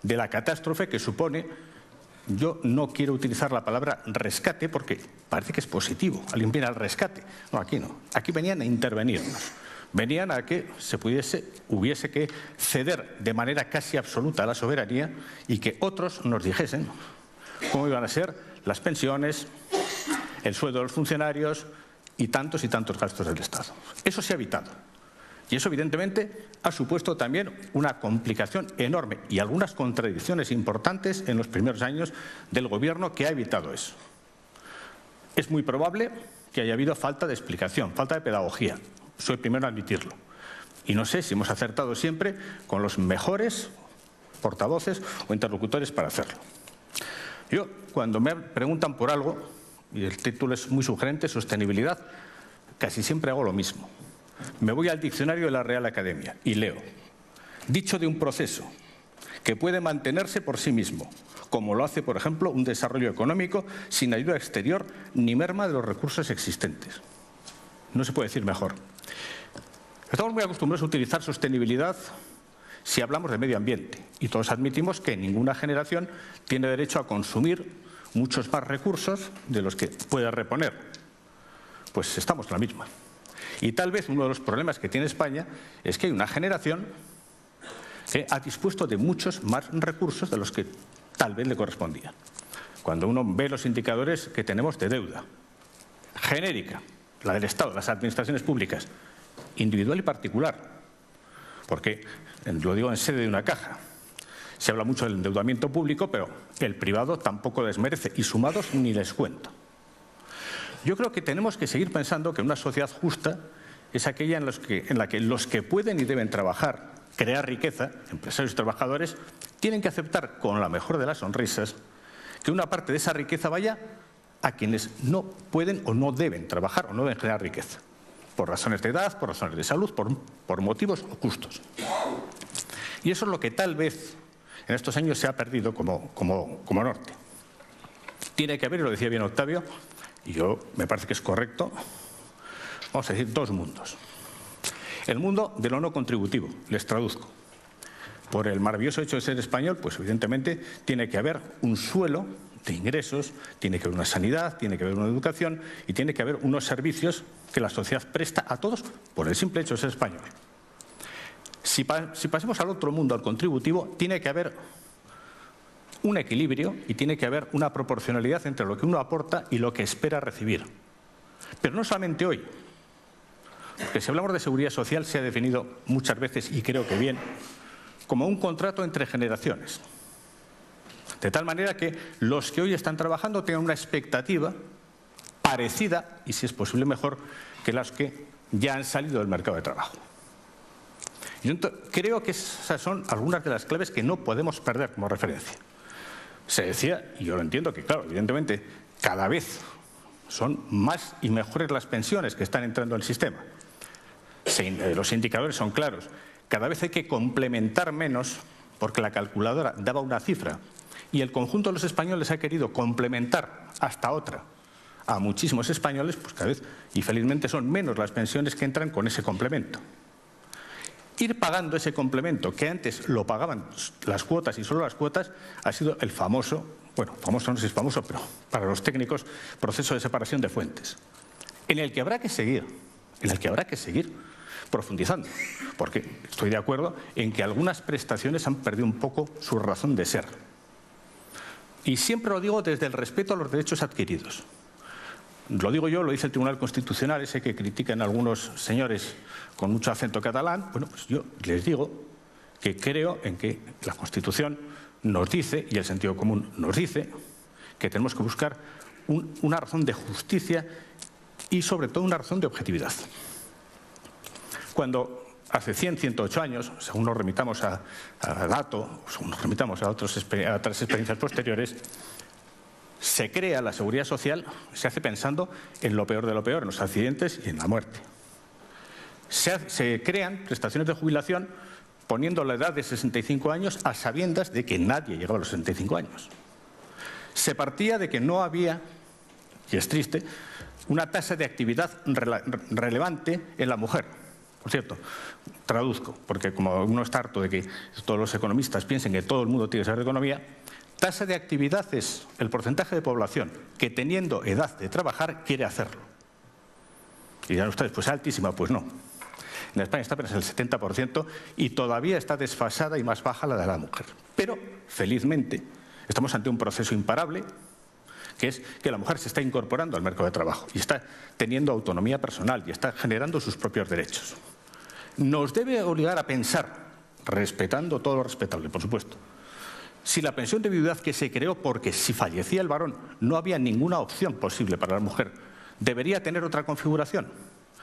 de la catástrofe que supone, yo no quiero utilizar la palabra rescate porque parece que es positivo, alguien viene al rescate. No, aquí no, aquí venían a intervenirnos, venían a que hubiese que ceder de manera casi absoluta a la soberanía y que otros nos dijesen cómo iban a ser las pensiones, el sueldo de los funcionarios y tantos gastos del Estado. Eso se ha evitado. Y eso, evidentemente, ha supuesto también una complicación enorme y algunas contradicciones importantes en los primeros años del Gobierno que ha evitado eso. Es muy probable que haya habido falta de explicación, falta de pedagogía. Soy el primero a admitirlo. Y no sé si hemos acertado siempre con los mejores portavoces o interlocutores para hacerlo. Yo, cuando me preguntan por algo, y el título es muy sugerente, sostenibilidad, casi siempre hago lo mismo. Me voy al diccionario de la Real Academia y leo: dicho de un proceso que puede mantenerse por sí mismo, como lo hace, por ejemplo, un desarrollo económico sin ayuda exterior ni merma de los recursos existentes. No se puede decir mejor. Estamos muy acostumbrados a utilizar sostenibilidad si hablamos de medio ambiente y todos admitimos que ninguna generación tiene derecho a consumir muchos más recursos de los que puede reponer. Pues estamos en la misma. Y tal vez uno de los problemas que tiene España es que hay una generación que ha dispuesto de muchos más recursos de los que tal vez le correspondían. Cuando uno ve los indicadores que tenemos de deuda genérica, la del Estado, las administraciones públicas, individual y particular, porque lo digo en sede de una caja, se habla mucho del endeudamiento público, pero el privado tampoco desmerece, y sumados ni les cuento. Yo creo que tenemos que seguir pensando que una sociedad justa es aquella en la que los que pueden y deben trabajar, crear riqueza, empresarios y trabajadores, tienen que aceptar con la mejor de las sonrisas que una parte de esa riqueza vaya a quienes no pueden o no deben trabajar o no deben crear riqueza, por razones de edad, por razones de salud, por motivos justos. Y eso es lo que tal vez en estos años se ha perdido como norte. Tiene que haber, y lo decía bien Octavio, y yo me parece que es correcto, vamos a decir, dos mundos. El mundo de lo no contributivo, les traduzco. Por el maravilloso hecho de ser español, pues evidentemente tiene que haber un suelo de ingresos, tiene que haber una sanidad, tiene que haber una educación y tiene que haber unos servicios que la sociedad presta a todos por el simple hecho de ser español. Si pasemos al otro mundo, al contributivo, tiene que haber un equilibrio y tiene que haber una proporcionalidad entre lo que uno aporta y lo que espera recibir. Pero no solamente hoy, porque si hablamos de seguridad social se ha definido muchas veces, y creo que bien, como un contrato entre generaciones. De tal manera que los que hoy están trabajando tengan una expectativa parecida, y si es posible mejor, que las que ya han salido del mercado de trabajo. Yo creo que esas son algunas de las claves que no podemos perder como referencia. Se decía, y yo lo entiendo, que claro, evidentemente cada vez son más y mejores las pensiones que están entrando en el sistema. Los indicadores son claros. Cada vez hay que complementar menos porque la calculadora daba una cifra y el conjunto de los españoles ha querido complementar hasta otra a muchísimos españoles, pues cada vez, y felizmente son menos las pensiones que entran con ese complemento. Ir pagando ese complemento, que antes lo pagaban las cuotas y solo las cuotas, ha sido el famoso, bueno, famoso no sé si es famoso, pero para los técnicos, proceso de separación de fuentes, en el que habrá que seguir profundizando, porque estoy de acuerdo en que algunas prestaciones han perdido un poco su razón de ser. Y siempre lo digo desde el respeto a los derechos adquiridos. Lo digo yo, lo dice el Tribunal Constitucional, ese que critican algunos señores con mucho acento catalán. Bueno, pues yo les digo que creo en que la Constitución nos dice, y el sentido común nos dice, que tenemos que buscar una razón de justicia y sobre todo una razón de objetividad. Cuando hace 100, 108 años, según nos remitamos a dato, según nos remitamos a otras experiencias posteriores, se crea la seguridad social, se hace pensando en lo peor de lo peor, en los accidentes y en la muerte. se crean prestaciones de jubilación poniendo la edad de 65 años a sabiendas de que nadie llegaba a los 65 años. Se partía de que no había, y es triste, una tasa de actividad relevante en la mujer. Por cierto, traduzco, porque como uno está harto de que todos los economistas piensen que todo el mundo tiene que saber de economía, tasa de actividad es el porcentaje de población que teniendo edad de trabajar quiere hacerlo. Y dirán ustedes, pues altísima, pues no. En España está apenas el 70% y todavía está desfasada y más baja la de la mujer. Pero, felizmente, estamos ante un proceso imparable, que es que la mujer se está incorporando al mercado de trabajo y está teniendo autonomía personal y está generando sus propios derechos. Nos debe obligar a pensar, respetando todo lo respetable, por supuesto, si la pensión de viudedad que se creó porque si fallecía el varón no había ninguna opción posible para la mujer, ¿debería tener otra configuración?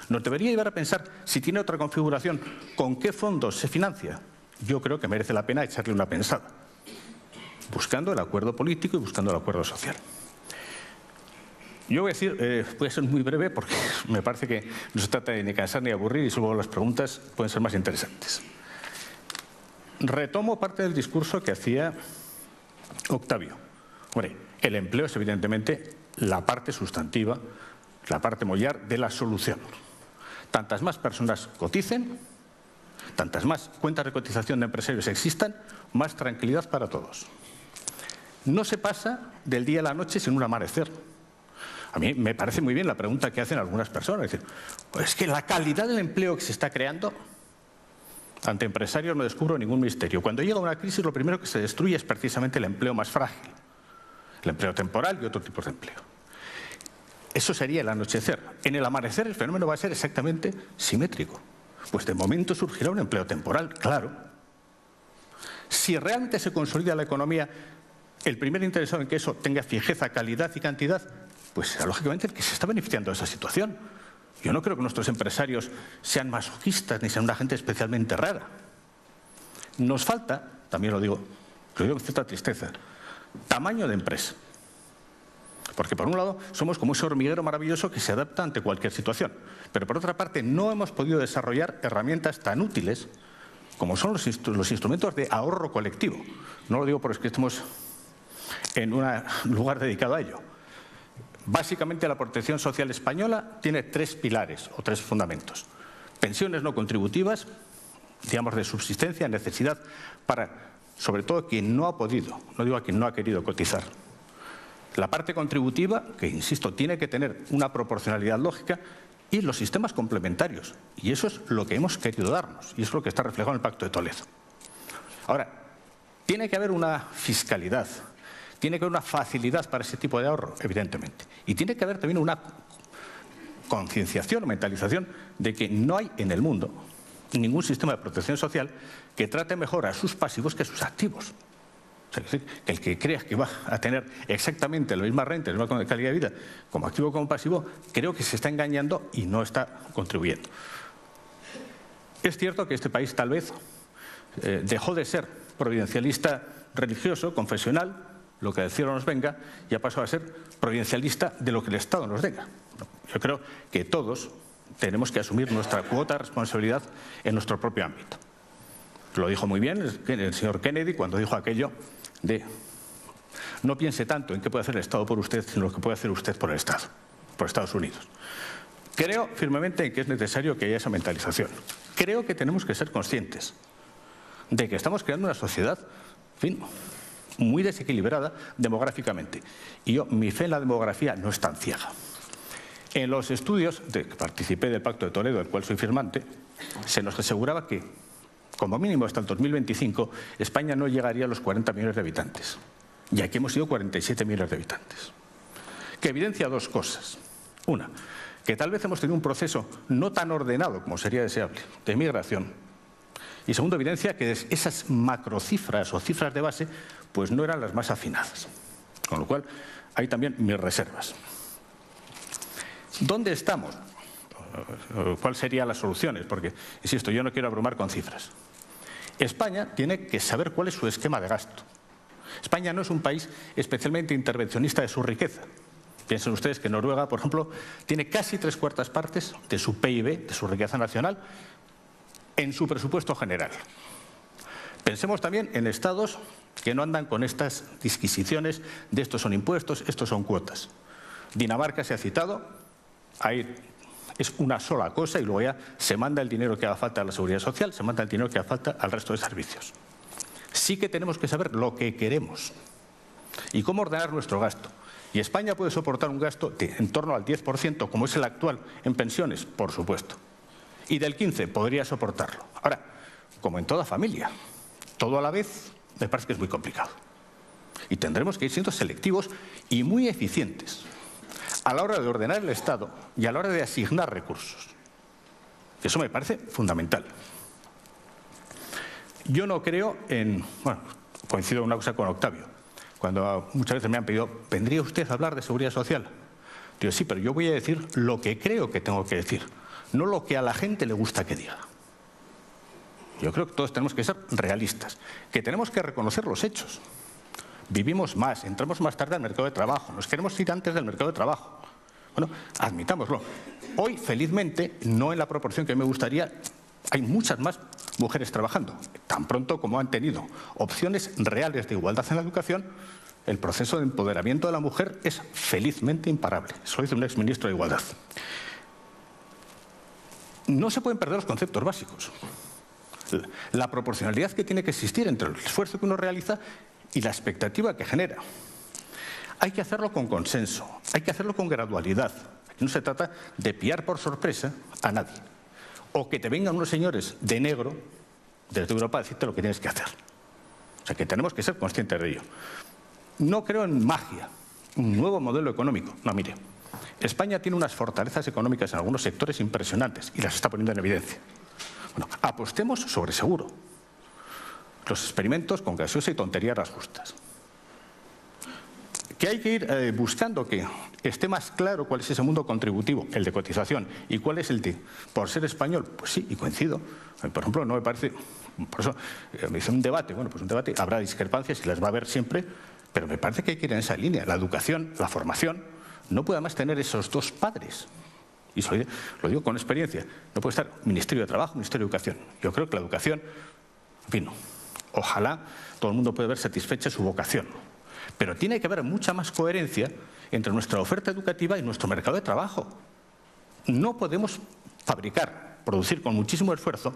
Nos debería llevar a pensar, si tiene otra configuración, ¿con qué fondos se financia? Yo creo que merece la pena echarle una pensada, buscando el acuerdo político y buscando el acuerdo social. Yo voy a decir, voy a ser muy breve porque me parece que no se trata de ni cansar ni aburrir y solo las preguntas pueden ser más interesantes. Retomo parte del discurso que hacía Octavio. Hombre, el empleo es evidentemente la parte sustantiva, la parte mollar de la solución. Tantas más personas coticen, tantas más cuentas de cotización de empresarios existan, más tranquilidad para todos. No se pasa del día a la noche sin un amanecer. A mí me parece muy bien la pregunta que hacen algunas personas. Es decir, pues es que la calidad del empleo que se está creando, ante empresarios no descubro ningún misterio. Cuando llega una crisis, lo primero que se destruye es precisamente el empleo más frágil, el empleo temporal y otro tipo de empleo. Eso sería el anochecer. En el amanecer el fenómeno va a ser exactamente simétrico. Pues de momento surgirá un empleo temporal, claro. Si realmente se consolida la economía, el primer interesado en que eso tenga fijeza, calidad y cantidad, pues será lógicamente el que se está beneficiando de esa situación. Yo no creo que nuestros empresarios sean masoquistas ni sean una gente especialmente rara. Nos falta, también lo digo con cierta tristeza, tamaño de empresa. Porque por un lado somos como ese hormiguero maravilloso que se adapta ante cualquier situación. Pero por otra parte no hemos podido desarrollar herramientas tan útiles como son los instrumentos de ahorro colectivo. No lo digo porque estemos en un lugar dedicado a ello. Básicamente la protección social española tiene tres pilares o tres fundamentos. Pensiones no contributivas, digamos de subsistencia, necesidad para, sobre todo, quien no ha podido, no digo a quien no ha querido cotizar. La parte contributiva, que insisto, tiene que tener una proporcionalidad lógica, y los sistemas complementarios. Y eso es lo que hemos querido darnos, y es lo que está reflejado en el Pacto de Toledo. Ahora, tiene que haber una fiscalidad, tiene que haber una facilidad para ese tipo de ahorro, evidentemente. Y tiene que haber también una concienciación o mentalización de que no hay en el mundo ningún sistema de protección social que trate mejor a sus pasivos que a sus activos. O sea, que el que crea que va a tener exactamente la misma renta, la misma calidad de vida, como activo como pasivo, creo que se está engañando y no está contribuyendo. Es cierto que este país tal vez dejó de ser providencialista religioso, confesional, lo que del cielo nos venga, ya pasó a ser providencialista de lo que el Estado nos venga. Yo creo que todos tenemos que asumir nuestra cuota de responsabilidad en nuestro propio ámbito. Lo dijo muy bien el señor Kennedy cuando dijo aquello de no piense tanto en qué puede hacer el Estado por usted, sino lo que puede hacer usted por el Estado, por Estados Unidos. Creo firmemente en que es necesario que haya esa mentalización. Creo que tenemos que ser conscientes de que estamos creando una sociedad, en fin, muy desequilibrada demográficamente. Y mi fe en la demografía no es tan ciega. En los estudios de que participé del Pacto de Toledo, del cual soy firmante, se nos aseguraba que, como mínimo hasta el 2025, España no llegaría a los 40 millones de habitantes. Y aquí hemos sido 47 millones de habitantes. Que evidencia dos cosas. Una, que tal vez hemos tenido un proceso no tan ordenado como sería deseable de migración. Y segundo, evidencia que esas macrocifras o cifras de base pues no eran las más afinadas. Con lo cual, hay también mis reservas. ¿Dónde estamos? ¿Cuáles serían las soluciones? Porque, insisto, yo no quiero abrumar con cifras. España tiene que saber cuál es su esquema de gasto. España no es un país especialmente intervencionista de su riqueza. Piensen ustedes que Noruega, por ejemplo, tiene casi 3/4 partes de su PIB, de su riqueza nacional, en su presupuesto general. Pensemos también en estados que no andan con estas disquisiciones de estos son impuestos, estos son cuotas. Dinamarca se ha citado, ahí es una sola cosa y luego ya se manda el dinero que haga falta a la seguridad social, se manda el dinero que haga falta al resto de servicios. Sí que tenemos que saber lo que queremos y cómo ordenar nuestro gasto. ¿Y España puede soportar un gasto de en torno al 10%, como es el actual, en pensiones? Por supuesto. Y del 15% podría soportarlo. Ahora, como en toda familia, todo a la vez me parece que es muy complicado. Y tendremos que ir siendo selectivos y muy eficientes a la hora de ordenar el Estado y a la hora de asignar recursos. Eso me parece fundamental. Yo no creo en... Bueno, coincido en una cosa con Octavio. Cuando muchas veces me han pedido, ¿vendría usted a hablar de seguridad social? Digo, sí, pero yo voy a decir lo que creo que tengo que decir, no lo que a la gente le gusta que diga. Yo creo que todos tenemos que ser realistas, que tenemos que reconocer los hechos. Vivimos más, entramos más tarde al mercado de trabajo, nos queremos ir antes del mercado de trabajo. Bueno, admitámoslo. Hoy, felizmente, no en la proporción que me gustaría, hay muchas más mujeres trabajando. Tan pronto como han tenido opciones reales de igualdad en la educación, el proceso de empoderamiento de la mujer es felizmente imparable. Eso lo dice un exministro de Igualdad. No se pueden perder los conceptos básicos. La proporcionalidad que tiene que existir entre el esfuerzo que uno realiza y la expectativa que genera. Hay que hacerlo con consenso, hay que hacerlo con gradualidad. No se trata de pillar por sorpresa a nadie. O que te vengan unos señores de negro desde Europa a decirte lo que tienes que hacer. O sea que tenemos que ser conscientes de ello. No creo en magia, un nuevo modelo económico. No, mire, España tiene unas fortalezas económicas en algunos sectores impresionantes y las está poniendo en evidencia. Bueno, apostemos sobre seguro. Los experimentos con gaseosa y tonterías las justas. Que hay que ir buscando que esté más claro cuál es ese mundo contributivo, el de cotización, y cuál es el de por ser español. Pues sí, y coincido. Por ejemplo, no me parece... Por eso me dice un debate. Bueno, pues un debate, habrá discrepancias y las va a haber siempre, pero me parece que hay que ir en esa línea. La educación, la formación, no puede más tener esos dos padres. Y lo digo con experiencia. No puede estar Ministerio de Trabajo, Ministerio de Educación. Yo creo que la educación, en fin, ojalá todo el mundo pueda ver satisfecha su vocación. Pero tiene que haber mucha más coherencia entre nuestra oferta educativa y nuestro mercado de trabajo. No podemos fabricar, producir con muchísimo esfuerzo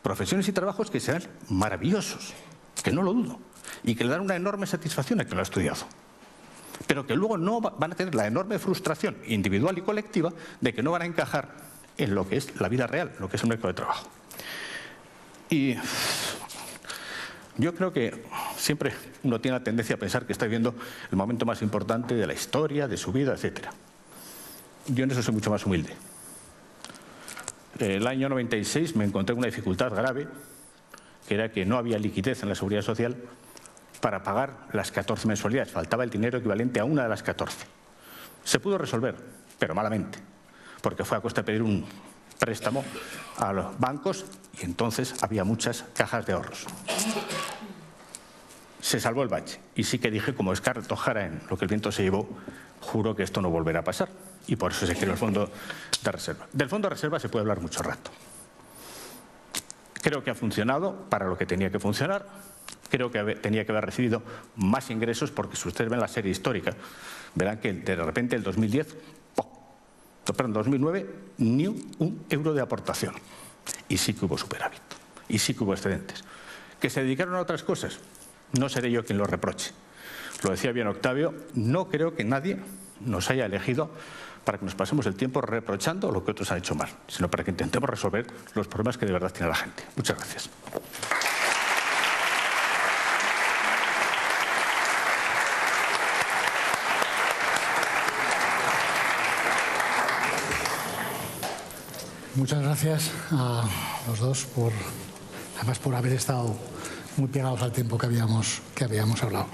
profesiones y trabajos que sean maravillosos, que no lo dudo, y que le dan una enorme satisfacción a quien lo ha estudiado. Pero que luego no van a tener la enorme frustración individual y colectiva de que no van a encajar en lo que es la vida real, lo que es el mercado de trabajo. Y yo creo que siempre uno tiene la tendencia a pensar que está viviendo el momento más importante de la historia, de su vida, etc. Yo en eso soy mucho más humilde. El año 96 me encontré una dificultad grave, que era que no había liquidez en la seguridad social para pagar las 14 mensualidades. Faltaba el dinero equivalente a una de las 14. Se pudo resolver, pero malamente, porque fue a costa de pedir un préstamo a los bancos y entonces había muchas cajas de ahorros. Se salvó el bache y sí que dije, como Scarlett O'Hara en Lo que el viento se llevó, juro que esto no volverá a pasar y por eso se creó el fondo de reserva. Del fondo de reserva se puede hablar mucho rato. Creo que ha funcionado para lo que tenía que funcionar. Creo que tenía que haber recibido más ingresos porque si ustedes ven la serie histórica verán que de repente el 2010, perdón, 2009 ni un euro de aportación y sí que hubo superávit y sí que hubo excedentes. ¿Que se dedicaron a otras cosas? No seré yo quien lo reproche. Lo decía bien Octavio, no creo que nadie nos haya elegido para que nos pasemos el tiempo reprochando lo que otros han hecho mal, sino para que intentemos resolver los problemas que de verdad tiene la gente. Muchas gracias.
Muchas gracias a los dos además por haber estado muy pegados al tiempo que habíamos hablado.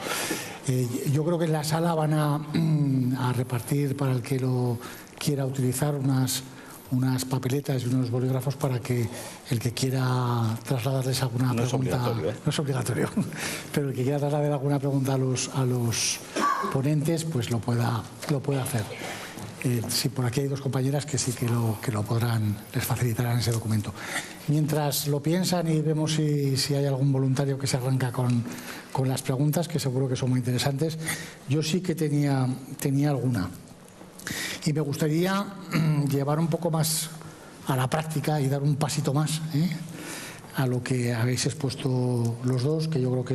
Yo creo que en la sala van a repartir para el que lo quiera utilizar unas papeletas y unos bolígrafos para que el que quiera trasladarles alguna pregunta... No es obligatorio, pero el que quiera trasladar alguna pregunta a los ponentes pues lo pueda hacer. Sí, por aquí hay dos compañeras que sí que lo podrán, les facilitarán ese documento. Mientras lo piensan y vemos si hay algún voluntario que se arranca con las preguntas, que seguro que son muy interesantes, yo sí que tenía alguna. Y me gustaría llevar un poco más a la práctica y dar un pasito más a lo que habéis expuesto los dos, que yo creo que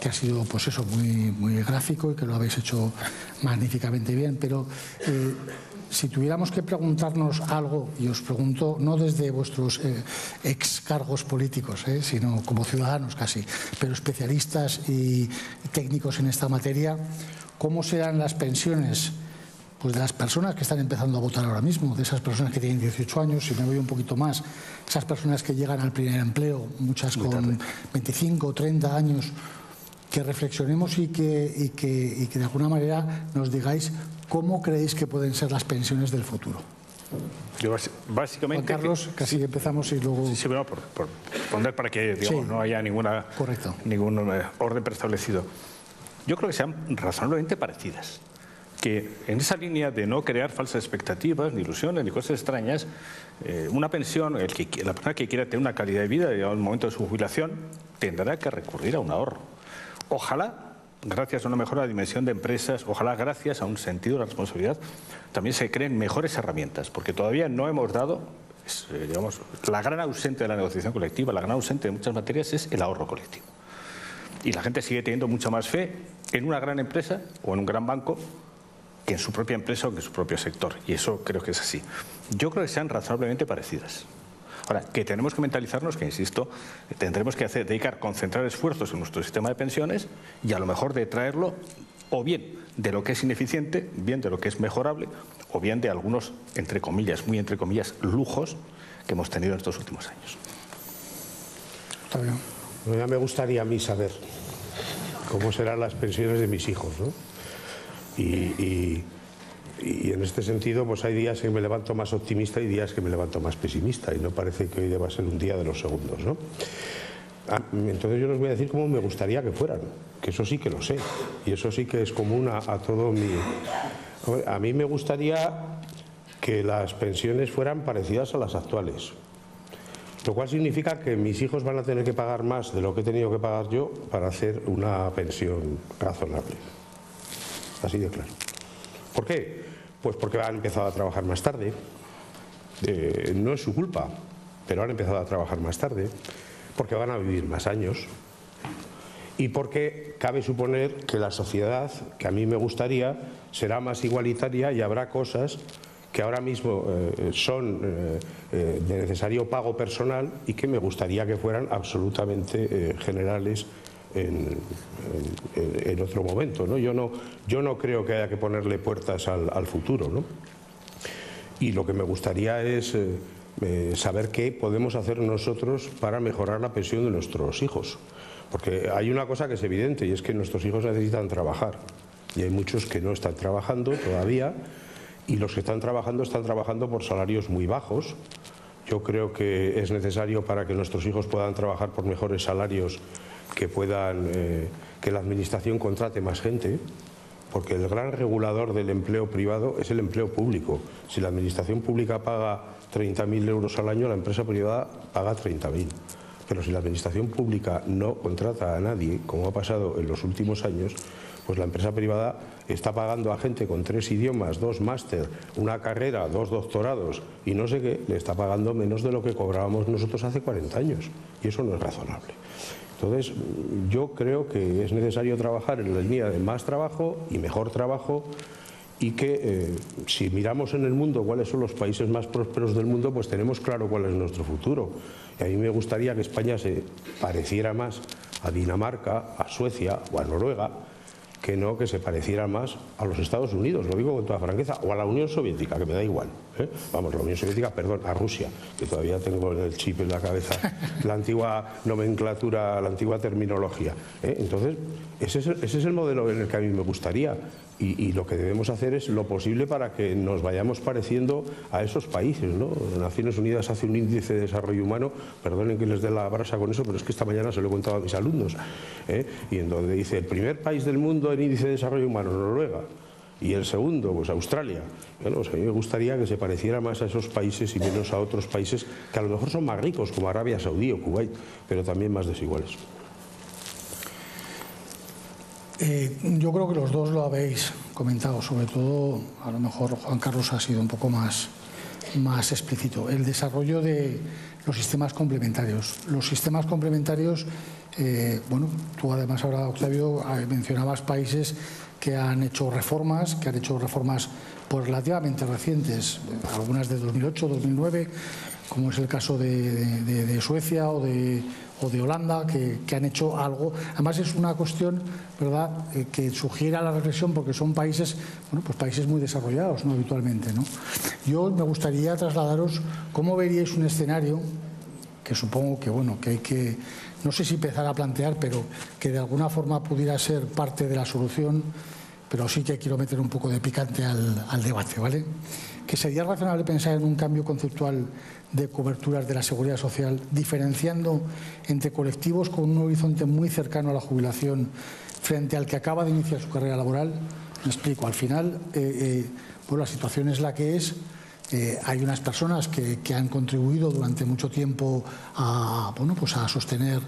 ha sido pues eso, muy gráfico y que lo habéis hecho magníficamente bien. Pero si tuviéramos que preguntarnos algo, y os pregunto no desde vuestros ex cargos políticos, sino como ciudadanos casi, pero especialistas y técnicos en esta materia, ¿cómo serán las pensiones? Pues de las personas que están empezando a votar ahora mismo, de esas personas que tienen 18 años, si me voy un poquito más, esas personas que llegan al primer empleo, muchas con 25 o 30 años, que reflexionemos y que de alguna manera nos digáis cómo creéis que pueden ser las pensiones del futuro.
Yo básicamente...
Juan Carlos, casi empezamos y luego...
Sí, bueno, por responder para que digamos,
sí,
no haya ningún orden preestablecido. Yo creo que sean razonablemente parecidas. Que en esa línea de no crear falsas expectativas, ni ilusiones, ni cosas extrañas, una pensión, la persona que quiera tener una calidad de vida en el momento de su jubilación, tendrá que recurrir a un ahorro. Ojalá, gracias a una mejor dimensión de empresas, ojalá gracias a un sentido de la responsabilidad, también se creen mejores herramientas, porque todavía no hemos dado, digamos, la gran ausente de la negociación colectiva, la gran ausente de muchas materias es el ahorro colectivo. Y la gente sigue teniendo mucha más fe en una gran empresa o en un gran banco que en su propia empresa o que en su propio sector. Y eso creo que es así. Yo creo que sean razonablemente parecidas. Ahora, que tenemos que mentalizarnos que, insisto, tendremos que concentrar esfuerzos en nuestro sistema de pensiones y a lo mejor de traerlo o bien de lo que es ineficiente, bien de lo que es mejorable, o bien de algunos, entre comillas, muy entre comillas, lujos que hemos tenido en estos últimos años.
Está bien.
Bueno, ya me gustaría a mí saber cómo serán las pensiones de mis hijos, ¿no? Y en este sentido, pues hay días que me levanto más optimista y días que me levanto más pesimista, y no parece que hoy deba ser un día de los segundos, ¿no? Entonces yo les voy a decir cómo me gustaría que fueran, que eso sí que lo sé, y eso sí que es común a todo mi... A mí me gustaría que las pensiones fueran parecidas a las actuales, lo cual significa que mis hijos van a tener que pagar más de lo que he tenido que pagar yo para hacer una pensión razonable. Así de claro. ¿Por qué? Pues porque han empezado a trabajar más tarde. No es su culpa, pero han empezado a trabajar más tarde, porque van a vivir más años y porque cabe suponer que la sociedad, que a mí me gustaría, será más igualitaria y habrá cosas que ahora mismo son de necesario pago personal y que me gustaría que fueran absolutamente generales en otro momento, ¿no? Yo no creo que haya que ponerle puertas al futuro, ¿no? Y lo que me gustaría es saber qué podemos hacer nosotros para mejorar la pensión de nuestros hijos. Porque hay una cosa que es evidente, y es que nuestros hijos necesitan trabajar. Y hay muchos que no están trabajando todavía, y los que están trabajando por salarios muy bajos. Yo creo que es necesario, para que nuestros hijos puedan trabajar por mejores salarios, que la administración contrate más gente, porque el gran regulador del empleo privado es el empleo público. Si la administración pública paga 30.000 euros al año, la empresa privada paga 30.000. Pero si la administración pública no contrata a nadie, como ha pasado en los últimos años, pues la empresa privada está pagando a gente con 3 idiomas, 2 máster, una carrera, 2 doctorados y no sé qué, le está pagando menos de lo que cobrábamos nosotros hace 40 años. Y eso no es razonable. Entonces, yo creo que es necesario trabajar en la línea de más trabajo y mejor trabajo, y que si miramos en el mundo cuáles son los países más prósperos del mundo, pues tenemos claro cuál es nuestro futuro. Y a mí me gustaría que España se pareciera más a Dinamarca, a Suecia o a Noruega, que no que se pareciera más a los Estados Unidos, lo digo con toda franqueza, o a la Unión Soviética, que me da igual. Vamos, la Unión Soviética, perdón, a Rusia, que todavía tengo el chip en la cabeza, la antigua nomenclatura, la antigua terminología. Entonces, ese es el modelo en el que a mí me gustaría, Y lo que debemos hacer es lo posible para que nos vayamos pareciendo a esos países, ¿no? Naciones Unidas hace un índice de desarrollo humano, perdonen que les dé la brasa con eso, pero es que esta mañana se lo he contado a mis alumnos, y en donde dice el primer país del mundo en índice de desarrollo humano, Noruega, y el segundo, pues Australia. Bueno, pues a mí me gustaría que se pareciera más a esos países y menos a otros países que a lo mejor son más ricos, como Arabia Saudí o Kuwait, pero también más desiguales.
Yo creo que los dos lo habéis comentado, sobre todo a lo mejor Juan Carlos ha sido un poco más explícito. El desarrollo de los sistemas complementarios. Los sistemas complementarios, bueno, tú además ahora, Octavio, mencionabas países que han hecho reformas pues, relativamente recientes, algunas de 2008, 2009, como es el caso de Suecia o de Holanda, que han hecho algo. Además es una cuestión, ¿verdad?, que sugiere a la reflexión, porque son países, bueno, pues países muy desarrollados, ¿no?, habitualmente, ¿no? Yo me gustaría trasladaros cómo veríais un escenario que supongo que, bueno, que hay que, no sé si empezar a plantear, pero que de alguna forma pudiera ser parte de la solución, pero sí que quiero meter un poco de picante al debate, ¿vale? Que sería razonable pensar en un cambio conceptual de coberturas de la seguridad social, diferenciando entre colectivos con un horizonte muy cercano a la jubilación frente al que acaba de iniciar su carrera laboral. Me explico, al final, pues la situación es la que es. Hay unas personas que han contribuido durante mucho tiempo a, bueno, pues a sostener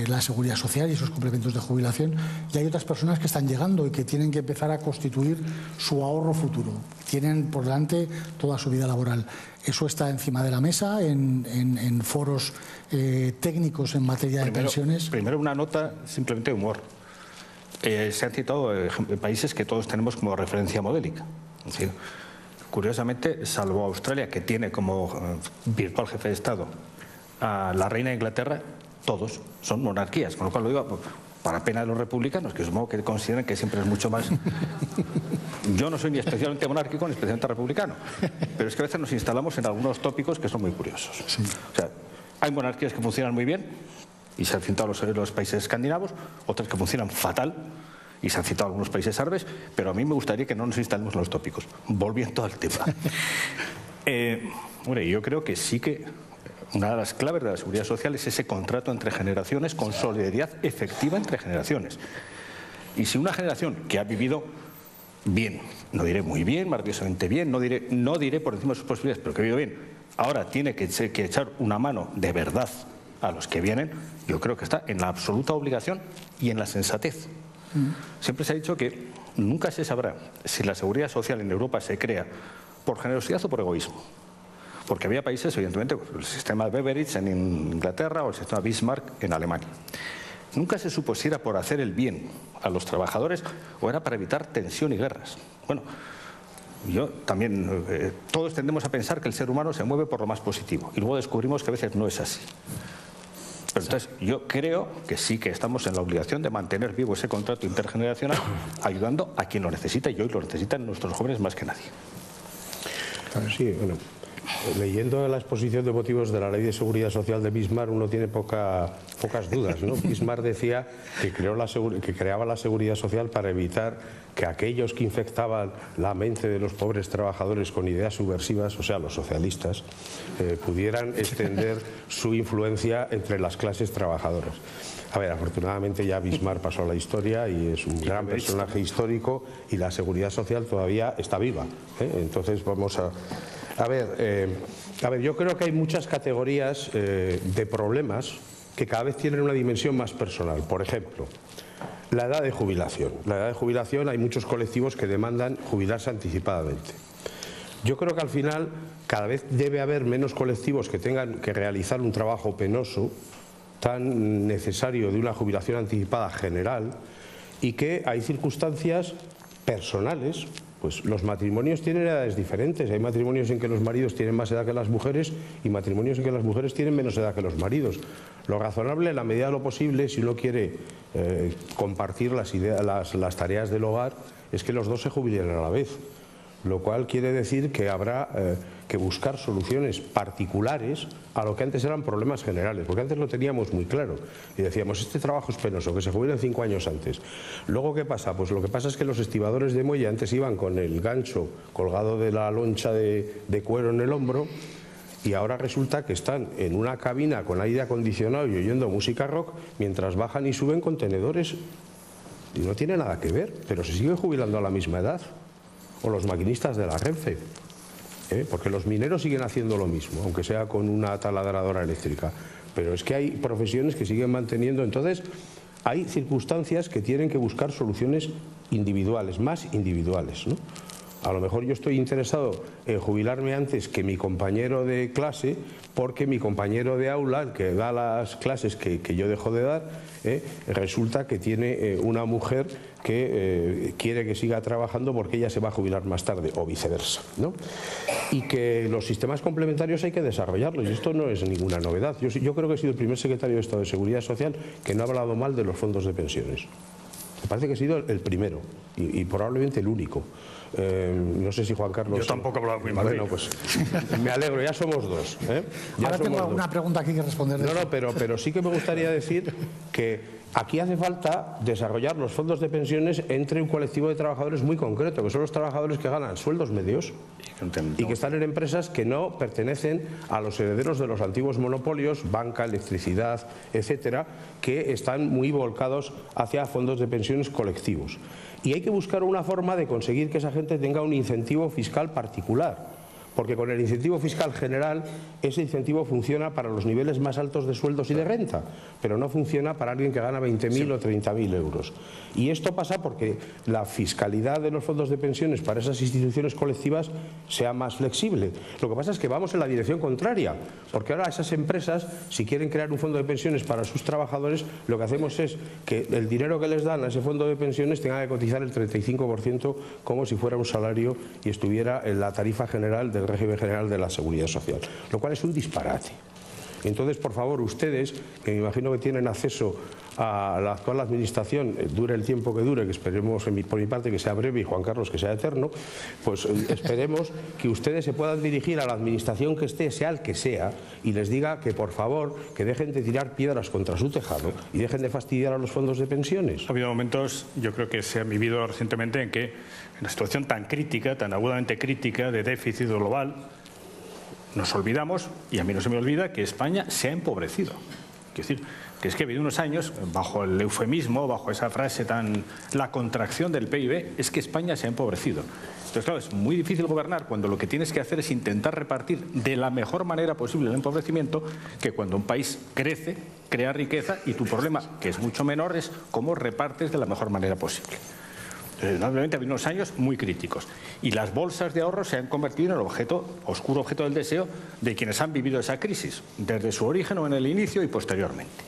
la seguridad social y esos complementos de jubilación, y hay otras personas que están llegando y que tienen que empezar a constituir su ahorro futuro. Tienen por delante toda su vida laboral. Eso está encima de la mesa en foros técnicos en materia de pensiones.
Primero una nota simplemente de humor. Se han citado países que todos tenemos como referencia modélica. Es decir, curiosamente, salvo Australia, que tiene como virtual jefe de Estado a la reina de Inglaterra, todos son monarquías, con lo cual lo digo para pena de los republicanos, que supongo que consideran que siempre es mucho más. Yo no soy ni especialmente monárquico ni especialmente republicano, pero es que a veces nos instalamos en algunos tópicos que son muy curiosos.
Sí.
O sea, hay monarquías que funcionan muy bien, y se han citado los países escandinavos, otras que funcionan fatal, y se han citado algunos países árabes, pero a mí me gustaría que no nos instalemos en los tópicos. Volviendo al tema. Bueno, yo creo que sí que una de las claves de la seguridad social es ese contrato entre generaciones con solidaridad efectiva entre generaciones. Y si una generación que ha vivido bien, no diré muy bien, maravillosamente bien, no diré por encima de sus posibilidades, pero que ha vivido bien, ahora tiene que echar una mano de verdad a los que vienen, yo creo que está en la absoluta obligación y en la sensatez. Siempre se ha dicho que nunca se sabrá si la seguridad social en Europa se crea por generosidad o por egoísmo. Porque había países, evidentemente, el sistema Beveridge en Inglaterra o el sistema Bismarck en Alemania. Nunca se supo si era por hacer el bien a los trabajadores o era para evitar tensión y guerras. Bueno, yo también, todos tendemos a pensar que el ser humano se mueve por lo más positivo y luego descubrimos que a veces no es así. Pero entonces yo creo que sí que estamos en la obligación de mantener vivo ese contrato intergeneracional, ayudando a quien lo necesita, y hoy lo necesitan nuestros jóvenes más que nadie.
Sí, bueno, leyendo la exposición de motivos de la Ley de Seguridad Social de Bismarck uno tiene pocas dudas, ¿no? Bismarck decía que creaba la seguridad social para evitar que aquellos que infectaban la mente de los pobres trabajadores con ideas subversivas, o sea, los socialistas, pudieran extender su influencia entre las clases trabajadoras. A ver, afortunadamente ya Bismarck pasó a la historia y es un gran personaje histórico y la seguridad social todavía está viva, ¿eh? Entonces vamos a ver, yo creo que hay muchas categorías de problemas que cada vez tienen una dimensión más personal. Por ejemplo, la edad de jubilación. La edad de jubilación, hay muchos colectivos que demandan jubilarse anticipadamente. Yo creo que al final cada vez debe haber menos colectivos que tengan que realizar un trabajo penoso tan necesario de una jubilación anticipada general, y que hay circunstancias personales. Pues los matrimonios tienen edades diferentes. Hay matrimonios en que los maridos tienen más edad que las mujeres y matrimonios en que las mujeres tienen menos edad que los maridos. Lo razonable, en la medida de lo posible, si uno quiere compartir las tareas del hogar, es que los dos se jubilen a la vez. lo cual quiere decir que habrá que buscar soluciones particulares a lo que antes eran problemas generales, porque antes lo teníamos muy claro y decíamos, este trabajo es penoso, que se jubilen 5 años antes. Luego, ¿qué pasa? Pues lo que pasa es que los estibadores de muelle antes iban con el gancho colgado de la loncha de cuero en el hombro, y ahora resulta que están en una cabina con aire acondicionado y oyendo música rock mientras bajan y suben contenedores, y no tiene nada que ver, pero se siguen jubilando a la misma edad. O los maquinistas de la Renfe, porque los mineros siguen haciendo lo mismo, aunque sea con una taladradora eléctrica, pero es que hay profesiones que siguen manteniendo. Entonces hay circunstancias que tienen que buscar soluciones individuales, más individuales, ¿no? A lo mejor yo estoy interesado en jubilarme antes que mi compañero de clase, porque mi compañero de aula, el que da las clases que yo dejo de dar, resulta que tiene una mujer que quiere que siga trabajando porque ella se va a jubilar más tarde, o viceversa, ¿no? Y que los sistemas complementarios hay que desarrollarlos, y esto no es ninguna novedad. Yo creo que he sido el primer secretario de Estado de Seguridad Social que no ha hablado mal de los fondos de pensiones. Me parece que he sido el primero y probablemente el único. No sé si Juan Carlos...
Yo tampoco he hablado muy mal.
Bueno, pues me alegro, ya somos dos.
Ahora tengo una pregunta aquí que responder.
No, pero sí que me gustaría decir que aquí hace falta desarrollar los fondos de pensiones entre un colectivo de trabajadores muy concreto, que son los trabajadores que ganan sueldos medios y que están en empresas que no pertenecen a los herederos de los antiguos monopolios, banca, electricidad, etcétera, que están muy volcados hacia fondos de pensiones colectivos. Y hay que buscar una forma de conseguir que esa gente tenga un incentivo fiscal particular, porque con el incentivo fiscal general ese incentivo funciona para los niveles más altos de sueldos y de renta, pero no funciona para alguien que gana 20.000 o 30.000 euros. Y esto pasa porque la fiscalidad de los fondos de pensiones para esas instituciones colectivas sea más flexible. Lo que pasa es que vamos en la dirección contraria, porque ahora esas empresas, si quieren crear un fondo de pensiones para sus trabajadores, lo que hacemos es que el dinero que les dan a ese fondo de pensiones tenga que cotizar el 35% como si fuera un salario y estuviera en la tarifa general del régimen general de la Seguridad Social, lo cual es un disparate. Entonces, por favor, ustedes, que me imagino que tienen acceso a la actual administración, dure el tiempo que dure, que esperemos por mi parte que sea breve y Juan Carlos que sea eterno, pues esperemos que ustedes se puedan dirigir a la administración que esté, sea el que sea, y les diga que por favor que dejen de tirar piedras contra su tejado y dejen de fastidiar a los fondos de pensiones.
Ha habido momentos, yo creo que se han vivido recientemente, en que en una situación tan crítica, tan agudamente crítica de déficit global, nos olvidamos, y a mí no se me olvida, que España se ha empobrecido. Quiero decir, que es que ha habido unos años, bajo el eufemismo, bajo esa frase tan... la contracción del PIB, es que España se ha empobrecido. Entonces, claro, es muy difícil gobernar cuando lo que tienes que hacer es intentar repartir de la mejor manera posible el empobrecimiento, que cuando un país crece, crea riqueza, y tu problema, que es mucho menor, es cómo repartes de la mejor manera posible. Obviamente ha habido unos años muy críticos y las bolsas de ahorro se han convertido en el oscuro objeto del deseo de quienes han vivido esa crisis, desde su origen o en el inicio y posteriormente.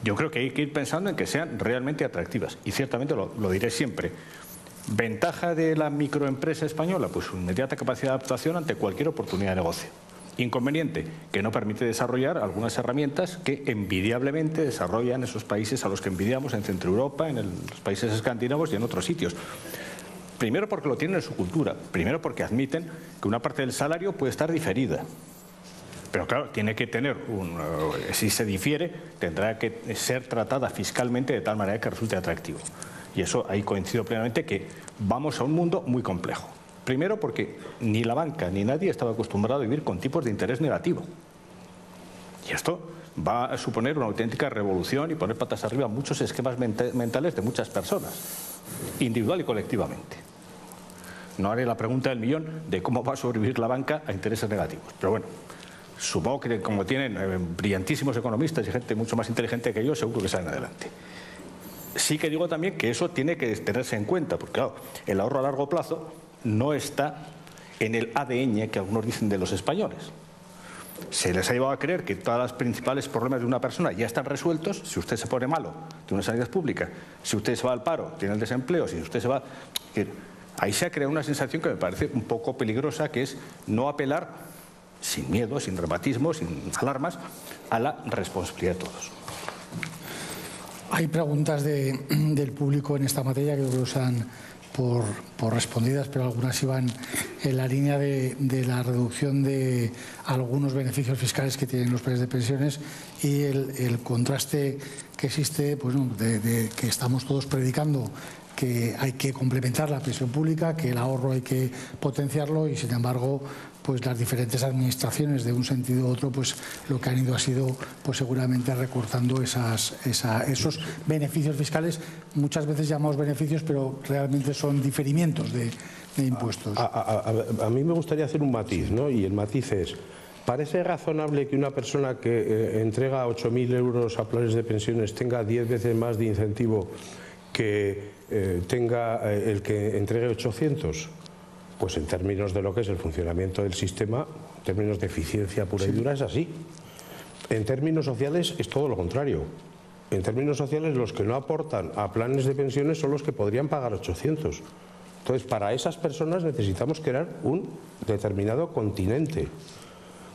Yo creo que hay que ir pensando en que sean realmente atractivas y ciertamente lo diré siempre. Ventaja de la microempresa española, pues su inmediata capacidad de adaptación ante cualquier oportunidad de negocio. Inconveniente, que no permite desarrollar algunas herramientas que envidiablemente desarrollan esos países a los que envidiamos en Centro Europa, en los países escandinavos y en otros sitios. Primero porque lo tienen en su cultura, primero porque admiten que una parte del salario puede estar diferida. Pero claro, tiene que tener, si se difiere, tendrá que ser tratada fiscalmente de tal manera que resulte atractivo. Y eso ahí coincido plenamente que vamos a un mundo muy complejo. Primero porque ni la banca ni nadie estaba acostumbrado a vivir con tipos de interés negativo. Y esto va a suponer una auténtica revolución y poner patas arriba muchos esquemas mentales de muchas personas, individual y colectivamente. No haré la pregunta del millón de cómo va a sobrevivir la banca a intereses negativos. Pero bueno, supongo que como tienen brillantísimos economistas y gente mucho más inteligente que yo, seguro que salen adelante. Sí que digo también que eso tiene que tenerse en cuenta, porque claro, el ahorro a largo plazo no está en el ADN que algunos dicen de los españoles. Se les ha llevado a creer que todos los principales problemas de una persona ya están resueltos. Si usted se pone malo, tiene una sanidad pública. Si usted se va al paro, tiene el desempleo. Si usted se va... Ahí se ha creado una sensación que me parece un poco peligrosa, que es no apelar, sin miedo, sin dramatismo, sin alarmas, a la responsabilidad de todos.
Hay preguntas del público en esta materia que creo que por respondidas, pero algunas iban en la línea de la reducción de algunos beneficios fiscales que tienen los planes de pensiones y el contraste que existe, pues, de que estamos todos predicando que hay que complementar la pensión pública, que el ahorro hay que potenciarlo y, sin embargo, pues las diferentes administraciones de un sentido u otro, pues lo que han ido ha sido, pues seguramente recortando esos beneficios fiscales, muchas veces llamados beneficios, pero realmente son diferimientos de impuestos.
A mí me gustaría hacer un matiz, ¿no? Y el matiz es: ¿parece razonable que una persona que entrega 8.000 euros a planes de pensiones tenga 10 veces más de incentivo que tenga el que entregue 800? Pues en términos de lo que es el funcionamiento del sistema, en términos de eficiencia pura y dura, es así. En términos sociales es todo lo contrario. En términos sociales, los que no aportan a planes de pensiones son los que podrían pagar 800. Entonces, para esas personas necesitamos crear un determinado continente.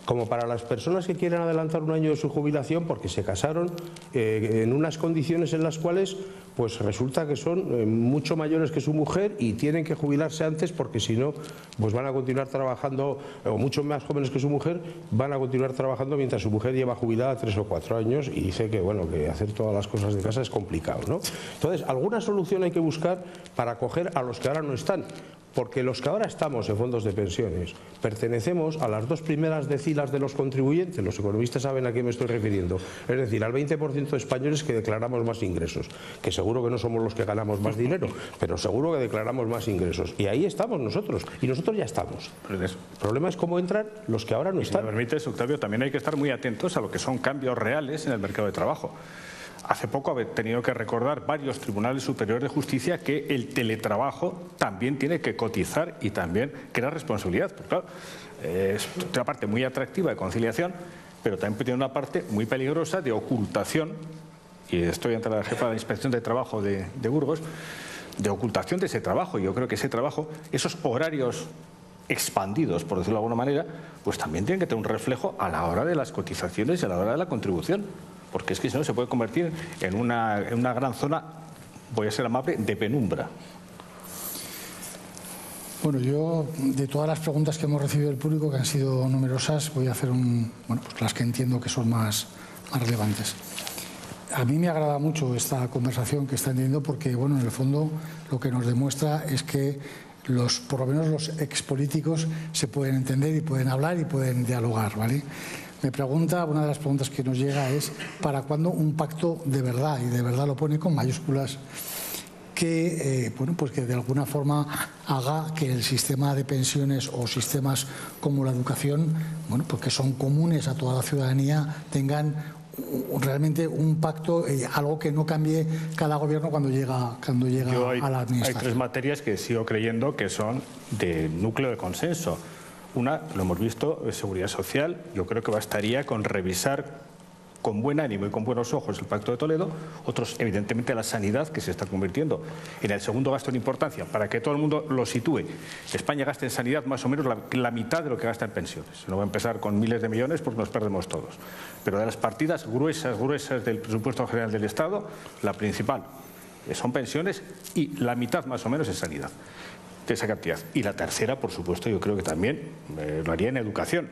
Como para las personas que quieren adelantar un año de su jubilación porque se casaron en unas condiciones en las cuales pues resulta que son mucho mayores que su mujer y tienen que jubilarse antes porque si no pues van a continuar trabajando, o mucho más jóvenes que su mujer van a continuar trabajando mientras su mujer lleva jubilada 3 o 4 años y dice que bueno, que hacer todas las cosas de casa es complicado, ¿no? Entonces, alguna solución hay que buscar para acoger a los que ahora no están. Porque los que ahora estamos en fondos de pensiones pertenecemos a las 2 primeras decilas de los contribuyentes, los economistas saben a qué me estoy refiriendo, es decir, al 20% de españoles que declaramos más ingresos, que seguro que no somos los que ganamos más dinero, pero seguro que declaramos más ingresos. Y ahí estamos nosotros, y nosotros ya estamos. El problema es cómo entran los que ahora no están.
Si me permites, Octavio, también hay que estar muy atentos a lo que son cambios reales en el mercado de trabajo. Hace poco he tenido que recordar varios tribunales superiores de justicia que el teletrabajo también tiene que cotizar y también crea responsabilidad. Porque, claro, es una parte muy atractiva de conciliación, pero también tiene una parte muy peligrosa de ocultación, y estoy ante la jefa de la Inspección de Trabajo de Burgos, de ocultación de ese trabajo. Yo creo que ese trabajo, esos horarios expandidos, por decirlo de alguna manera, pues también tienen que tener un reflejo a la hora de las cotizaciones y a la hora de la contribución. Porque es que si no se puede convertir en una gran zona, voy a ser amable, de penumbra.
Bueno, yo de todas las preguntas que hemos recibido del público, que han sido numerosas, voy a hacer pues las que entiendo que son más relevantes. A mí me agrada mucho esta conversación que están teniendo porque, bueno, en el fondo lo que nos demuestra es que por lo menos los expolíticos se pueden entender y pueden hablar y pueden dialogar, ¿vale? Me pregunta, una de las preguntas que nos llega es ¿para cuándo un pacto de verdad? Y de verdad lo pone con mayúsculas, que, pues que de alguna forma haga que el sistema de pensiones o sistemas como la educación, pues que son comunes a toda la ciudadanía, tengan realmente un pacto, algo que no cambie cada gobierno cuando llega a la administración.
Hay 3 materias que sigo creyendo que son de núcleo de consenso. Una, lo hemos visto, seguridad social. Yo creo que bastaría con revisar con buen ánimo y con buenos ojos el Pacto de Toledo. Otros, evidentemente, la sanidad, que se está convirtiendo en el segundo gasto en importancia. Para que todo el mundo lo sitúe, España gasta en sanidad más o menos la mitad de lo que gasta en pensiones. No voy a empezar con miles de millones porque nos perdemos todos. Pero de las partidas gruesas del presupuesto general del Estado, la principal son pensiones y la mitad más o menos es sanidad, de esa cantidad. Y la tercera, por supuesto, yo creo que también lo haría en educación.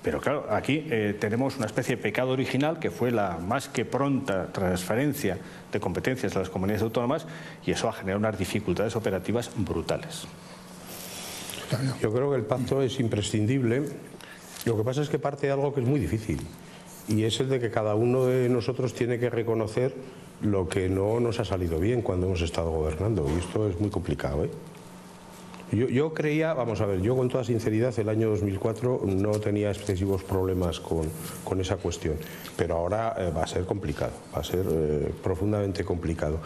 Pero claro, aquí tenemos una especie de pecado original que fue la más que pronta transferencia de competencias a las comunidades autónomas, y eso ha generado unas dificultades operativas brutales.
Yo creo que el pacto es imprescindible. Lo que pasa es que parte de algo que es muy difícil, y es el de que cada uno de nosotros tiene que reconocer lo que no nos ha salido bien cuando hemos estado gobernando, y esto es muy complicado, ¿eh? Yo creía, vamos a ver, yo con toda sinceridad el año 2004 no tenía excesivos problemas con esa cuestión, pero ahora va a ser complicado, va a ser profundamente complicado.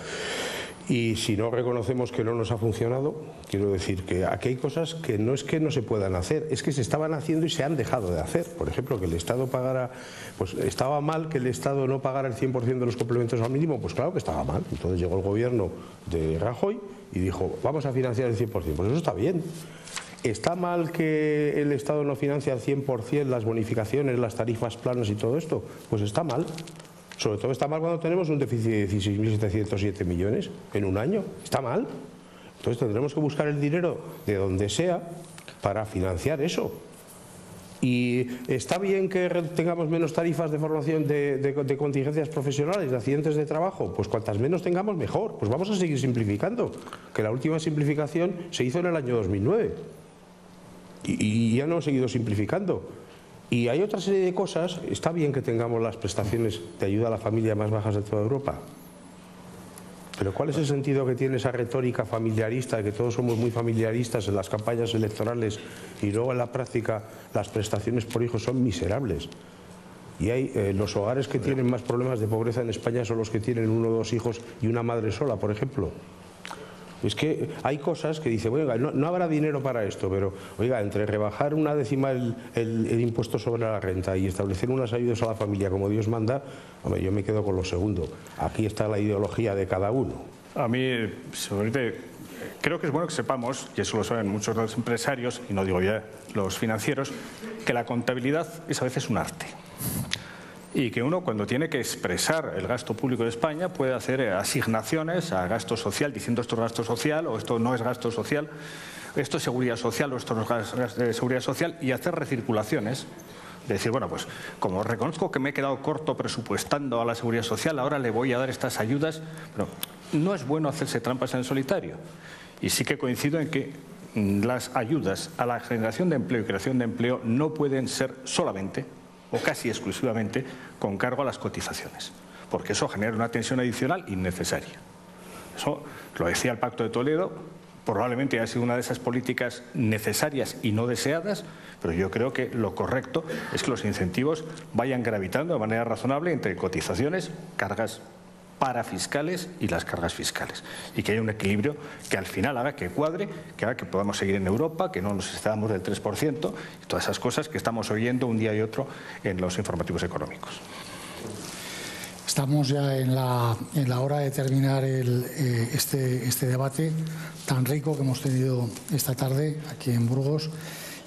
Y si no reconocemos que no nos ha funcionado, quiero decir que aquí hay cosas que no es que no se puedan hacer, es que se estaban haciendo y se han dejado de hacer. Por ejemplo, que el Estado pagara, pues estaba mal que el Estado no pagara el 100% de los complementos al mínimo, pues claro que estaba mal. Entonces llegó el gobierno de Rajoy y dijo, vamos a financiar el 100%, pues eso está bien. ¿Está mal que el Estado no financie al 100% las bonificaciones, las tarifas planas y todo esto? Pues está mal. Sobre todo está mal cuando tenemos un déficit de 16.707 millones en un año. Está mal. Entonces tendremos que buscar el dinero de donde sea para financiar eso. Y está bien que tengamos menos tarifas de formación de contingencias profesionales, de accidentes de trabajo, pues cuantas menos tengamos mejor, pues vamos a seguir simplificando, que la última simplificación se hizo en el año 2009 y ya no hemos seguido simplificando. Y hay otra serie de cosas. Está bien que tengamos las prestaciones de ayuda a la familia más bajas de toda Europa, pero ¿cuál es el sentido que tiene esa retórica familiarista, de que todos somos muy familiaristas en las campañas electorales y luego en la práctica las prestaciones por hijos son miserables? Y hay los hogares que tienen más problemas de pobreza en España son los que tienen 1 o 2 hijos y una madre sola, por ejemplo. Es que hay cosas que dice, bueno, no habrá dinero para esto, pero oiga, entre rebajar 1 décima el impuesto sobre la renta y establecer unas ayudas a la familia como Dios manda, hombre, yo me quedo con lo segundo. Aquí está la ideología de cada uno.
A mí, seguramente, creo que es bueno que sepamos, y eso lo saben muchos de los empresarios, y no digo ya los financieros, que la contabilidad es a veces un arte. Y que uno, cuando tiene que expresar el gasto público de España, puede hacer asignaciones a gasto social, diciendo esto es gasto social o esto no es gasto social, esto es seguridad social o esto no es seguridad social, y hacer recirculaciones. De decir, bueno, pues como reconozco que me he quedado corto presupuestando a la seguridad social, ahora le voy a dar estas ayudas. Pero no es bueno hacerse trampas en el solitario. Y sí que coincido en que las ayudas a la generación de empleo y creación de empleo no pueden ser solamente o casi exclusivamente con cargo a las cotizaciones, porque eso genera una tensión adicional innecesaria. Eso lo decía el Pacto de Toledo, probablemente haya sido una de esas políticas necesarias y no deseadas, pero yo creo que lo correcto es que los incentivos vayan gravitando de manera razonable entre cotizaciones, cargas parafiscales y las cargas fiscales, y que haya un equilibrio que al final haga que cuadre, que haga que podamos seguir en Europa, que no nos excedamos del 3% y todas esas cosas que estamos oyendo un día y otro en los informativos económicos.
Estamos ya en la hora de terminar este debate tan rico que hemos tenido esta tarde aquí en Burgos,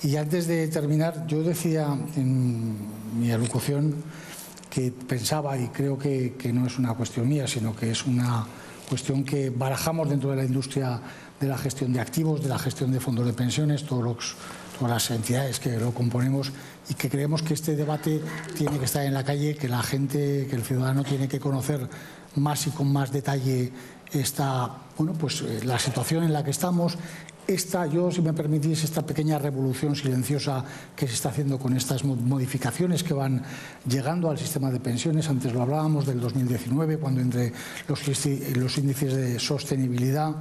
y antes de terminar yo decía en mi alocución que pensaba, y creo que no es una cuestión mía, sino que es una cuestión que barajamos dentro de la industria de la gestión de activos, de la gestión de fondos de pensiones, todas las entidades que lo componemos, y que creemos que este debate tiene que estar en la calle, que la gente, que el ciudadano tiene que conocer más y con más detalle la situación en la que estamos. Yo, si me permitís, esta pequeña revolución silenciosa que se está haciendo con estas modificaciones que van llegando al sistema de pensiones. Antes lo hablábamos del 2019, cuando entre los índices de sostenibilidad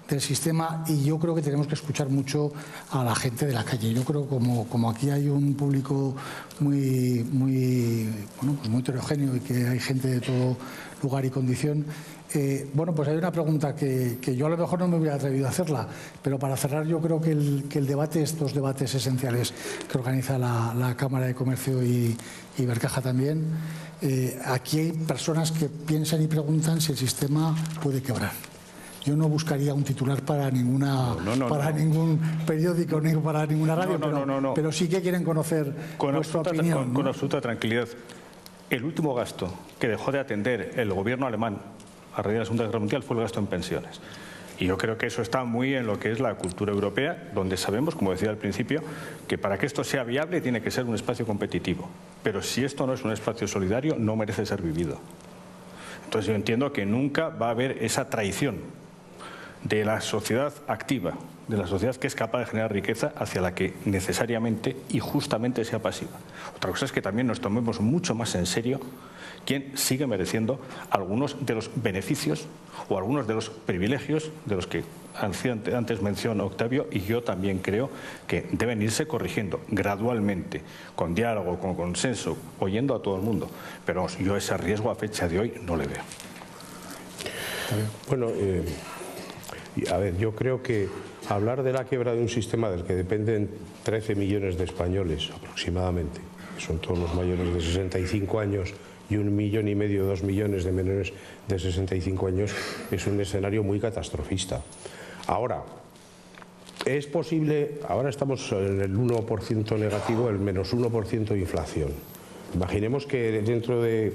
del sistema, y yo creo que tenemos que escuchar mucho a la gente de la calle. Yo creo que como aquí hay un público muy heterogéneo y que hay gente de todo lugar y condición, pues hay una pregunta que yo a lo mejor no me hubiera atrevido a hacerla, pero para cerrar yo creo que el debate, estos debates esenciales que organiza la Cámara de Comercio y Ibercaja también, aquí hay personas que piensan y preguntan si el sistema puede quebrar. Yo no buscaría un titular para ningún periódico ni para ninguna radio, pero sí que quieren conocer vuestra opinión.
Con absoluta tranquilidad. El último gasto que dejó de atender el gobierno alemán a raíz de la Segunda Guerra Mundial fue el gasto en pensiones. Y yo creo que eso está muy en lo que es la cultura europea, donde sabemos, como decía al principio, que para que esto sea viable tiene que ser un espacio competitivo. Pero si esto no es un espacio solidario, no merece ser vivido. Entonces yo entiendo que nunca va a haber esa traición de la sociedad activa, de la sociedad que es capaz de generar riqueza, hacia la que necesariamente y justamente sea pasiva. Otra cosa es que también nos tomemos mucho más en serio quién sigue mereciendo algunos de los beneficios o algunos de los privilegios de los que antes mencionó Octavio, y yo también creo que deben irse corrigiendo gradualmente, con diálogo, con consenso, oyendo a todo el mundo. Pero yo ese riesgo a fecha de hoy no le veo.
Bueno, a ver, yo creo que hablar de la quiebra de un sistema del que dependen 13 millones de españoles aproximadamente, que son todos los mayores de 65 años y 1,5 millones, 2 millones de menores de 65 años, es un escenario muy catastrofista. Ahora, es posible, ahora estamos en el 1% negativo, el menos 1% de inflación. Imaginemos que dentro de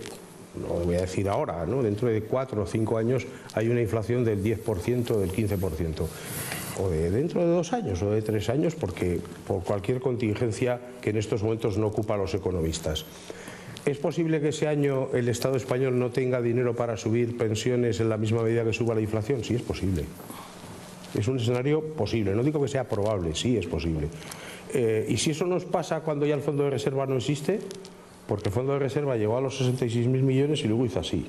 no voy a decir ahora, ¿no? Dentro de 4 o 5 años hay una inflación del 10%, del 15%. O de dentro de 2 años o de 3 años, porque por cualquier contingencia que en estos momentos no ocupa a los economistas. ¿Es posible que ese año el Estado español no tenga dinero para subir pensiones en la misma medida que suba la inflación? Sí, es posible. Es un escenario posible. No digo que sea probable, sí es posible. ¿Y si eso nos pasa cuando ya el Fondo de Reserva no existe? Porque el Fondo de Reserva llegó a los 66.000 millones y luego hizo así.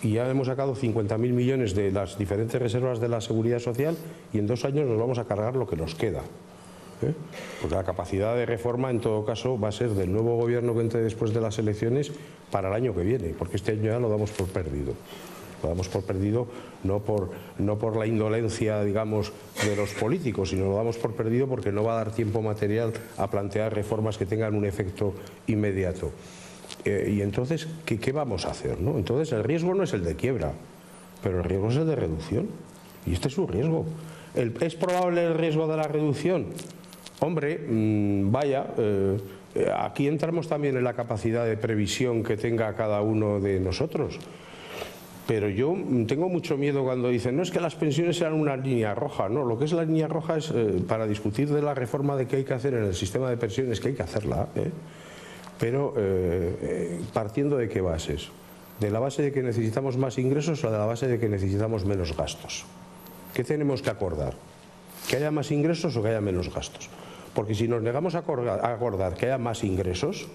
Y ya hemos sacado 50.000 millones de las diferentes reservas de la Seguridad Social y en 2 años nos vamos a cargar lo que nos queda. Porque la capacidad de reforma en todo caso va a ser del nuevo gobierno que entre después de las elecciones para el año que viene, porque este año ya lo damos por perdido. Lo damos por perdido no por la indolencia, digamos, de los políticos, sino lo damos por perdido porque no va a dar tiempo material a plantear reformas que tengan un efecto inmediato. Y entonces, ¿qué vamos a hacer, ¿no? Entonces el riesgo no es el de quiebra, pero el riesgo es el de reducción. Y este es un riesgo. ¿Es probable el riesgo de la reducción? Hombre, aquí entramos también en la capacidad de previsión que tenga cada uno de nosotros. Pero yo tengo mucho miedo cuando dicen, no es que las pensiones sean una línea roja. No, lo que es la línea roja es para discutir de la reforma de qué hay que hacer en el sistema de pensiones, que hay que hacerla, pero partiendo de qué bases. ¿De la base de que necesitamos más ingresos o de la base de que necesitamos menos gastos? ¿Qué tenemos que acordar? ¿Que haya más ingresos o que haya menos gastos? Porque si nos negamos a acordar que haya más ingresos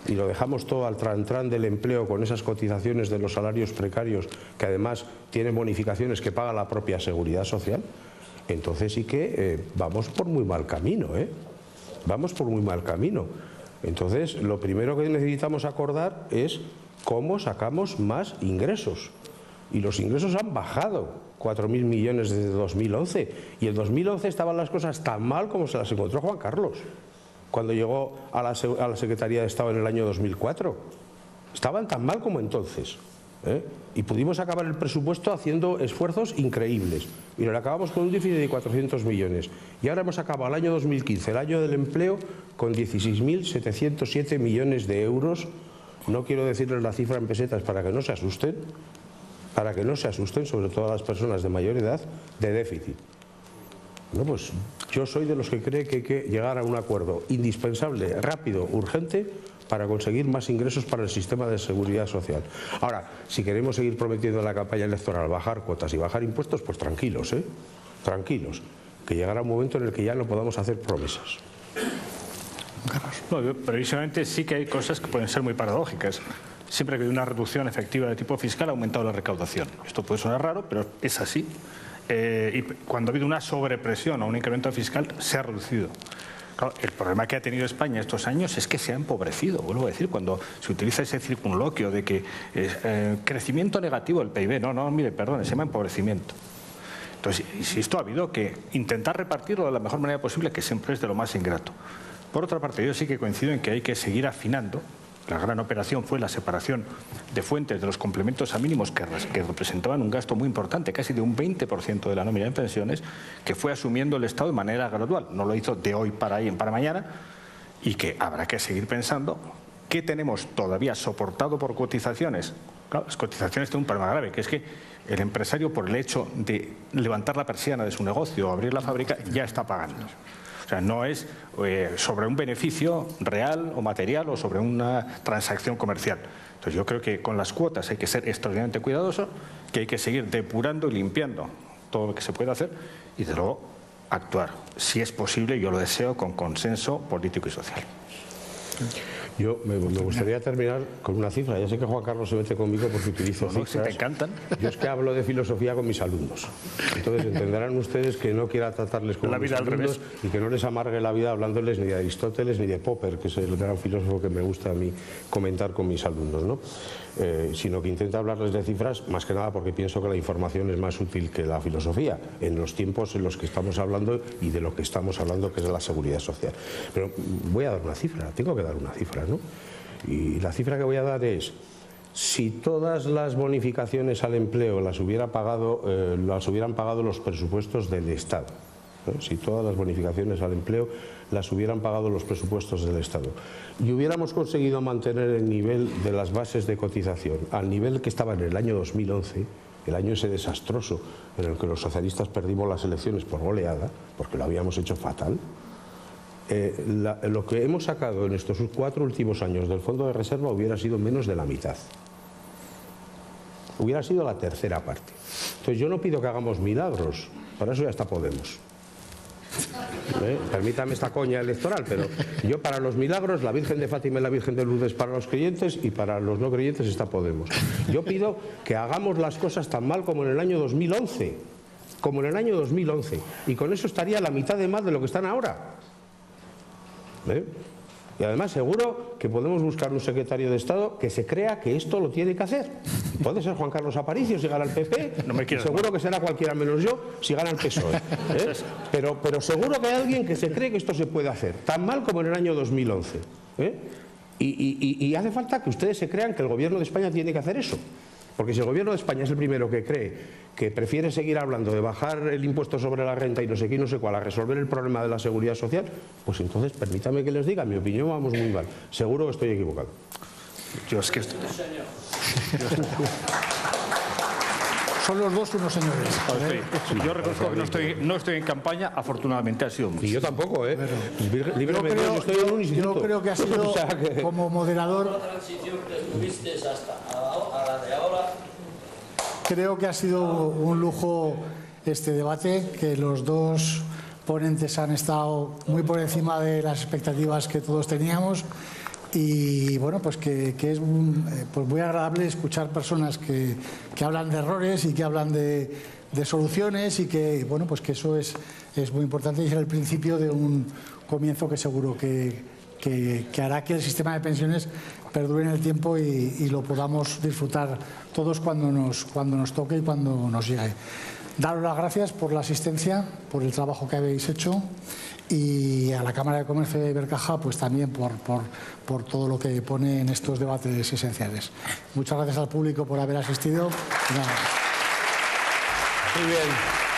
y lo dejamos todo al trantrán del empleo con esas cotizaciones de los salarios precarios que además tienen bonificaciones que paga la propia Seguridad Social, entonces sí que vamos por muy mal camino, vamos por muy mal camino. Entonces lo primero que necesitamos acordar es cómo sacamos más ingresos. Y los ingresos han bajado 4.000 millones desde 2011 y en 2011 estaban las cosas tan mal como se las encontró Juan Carlos cuando llegó a la Secretaría de Estado en el año 2004. Estaban tan mal como entonces, y pudimos acabar el presupuesto haciendo esfuerzos increíbles y lo acabamos con un déficit de 400 millones y ahora hemos acabado el año 2015, el año del empleo, con 16.707 millones de euros. No quiero decirles la cifra en pesetas para que no se asusten, sobre todo las personas de mayor edad, de déficit. No, pues yo soy de los que cree que hay que llegar a un acuerdo indispensable, rápido, urgente, para conseguir más ingresos para el sistema de seguridad social. Ahora, si queremos seguir prometiendo en la campaña electoral bajar cuotas y bajar impuestos, pues tranquilos, tranquilos, que llegará un momento en el que ya no podamos hacer promesas.
No, previsiblemente sí que hay cosas que pueden ser muy paradójicas. Siempre que hay una reducción efectiva de tipo fiscal ha aumentado la recaudación. Esto puede sonar raro, pero es así. Y cuando ha habido una sobrepresión o un incremento fiscal, se ha reducido. Claro, el problema que ha tenido España estos años es que se ha empobrecido. Vuelvo a decir, cuando se utiliza ese circunloquio de que crecimiento negativo del PIB, no, mire, perdón, se llama empobrecimiento. Entonces, insisto, ha habido que intentar repartirlo de la mejor manera posible, que siempre es de lo más ingrato. Por otra parte, yo sí que coincido en que hay que seguir afinando. La gran operación fue la separación de fuentes de los complementos a mínimos que representaban un gasto muy importante, casi de un 20% de la nómina en pensiones, que fue asumiendo el Estado de manera gradual. No lo hizo de hoy para mañana y que habrá que seguir pensando qué tenemos todavía soportado por cotizaciones. Claro, las cotizaciones tienen un problema grave, que es que el empresario, por el hecho de levantar la persiana de su negocio o abrir la fábrica, ya está pagando. O sea, no es sobre un beneficio real o material o sobre una transacción comercial. Entonces yo creo que con las cuotas hay que ser extraordinariamente cuidadoso, que hay que seguir depurando y limpiando todo lo que se puede hacer y de luego actuar, si es posible, yo lo deseo, con consenso político y social.
Yo me gustaría terminar con una cifra. Ya sé que Juan Carlos se mete conmigo porque utilizo cifras.
Si te encantan.
Yo es que hablo de filosofía con mis alumnos. Entonces entenderán ustedes que no quiera tratarles como mis alumnos y que no les amargue la vida hablándoles ni de Aristóteles ni de Popper, que es el gran filósofo que me gusta a mí comentar con mis alumnos, ¿no? Sino que intenta hablarles de cifras, más que nada porque pienso que la información es más útil que la filosofía en los tiempos en los que estamos hablando y de lo que estamos hablando, que es de la seguridad social. Pero voy a dar una cifra, tengo que dar una cifra, ¿no? Y la cifra que voy a dar es: si todas las bonificaciones al empleo las hubieran pagado los presupuestos del Estado, Si todas las bonificaciones al empleo las hubieran pagado los presupuestos del Estado y hubiéramos conseguido mantener el nivel de las bases de cotización al nivel que estaba en el año 2011, el año ese desastroso en el que los socialistas perdimos las elecciones por goleada, porque lo habíamos hecho fatal, lo que hemos sacado en estos 4 últimos años del Fondo de Reserva hubiera sido menos de la mitad. Hubiera sido la tercera parte. Entonces yo no pido que hagamos milagros, para eso ya está Podemos. Permítame esta coña electoral, pero yo para los milagros, la Virgen de Fátima y la Virgen de Lourdes para los creyentes, y para los no creyentes está Podemos. Yo pido que hagamos las cosas tan mal como en el año 2011, y con eso estaría la mitad de más de lo que están ahora. Y además seguro que podemos buscar un secretario de Estado que se crea que esto lo tiene que hacer. Puede ser Juan Carlos Aparicio si gana el PP, seguro que será cualquiera menos yo si gana el PSOE. Pero seguro que hay alguien que se cree que esto se puede hacer, tan mal como en el año 2011. Y hace falta que ustedes se crean que el Gobierno de España tiene que hacer eso. Porque si el Gobierno de España es el primero que cree que prefiere seguir hablando de bajar el impuesto sobre la renta y no sé qué y no sé cuál a resolver el problema de la seguridad social, pues entonces permítame que les diga, en mi opinión vamos muy mal. Seguro que estoy equivocado.
Yo es que...
Son los dos unos señores.
Yo reconozco que no estoy en campaña, afortunadamente ha sido mucho.
Y yo tampoco, ¿eh?
Yo creo que ha sido, como moderador...
La transición que tuviste hasta a la de ahora...
Creo que ha sido un lujo este debate, que los dos ponentes han estado muy por encima de las expectativas que todos teníamos. Y bueno, pues que es pues muy agradable escuchar personas que hablan de errores y que hablan de soluciones, y que bueno, pues que eso es muy importante y es el principio de un comienzo que seguro que hará que el sistema de pensiones perdure en el tiempo y lo podamos disfrutar todos cuando nos toque y cuando nos llegue. Daros las gracias por la asistencia, por el trabajo que habéis hecho, y a la Cámara de Comercio de Ibercaja pues también por todo lo que pone en estos debates esenciales. Muchas gracias al público por haber asistido.
Muy bien.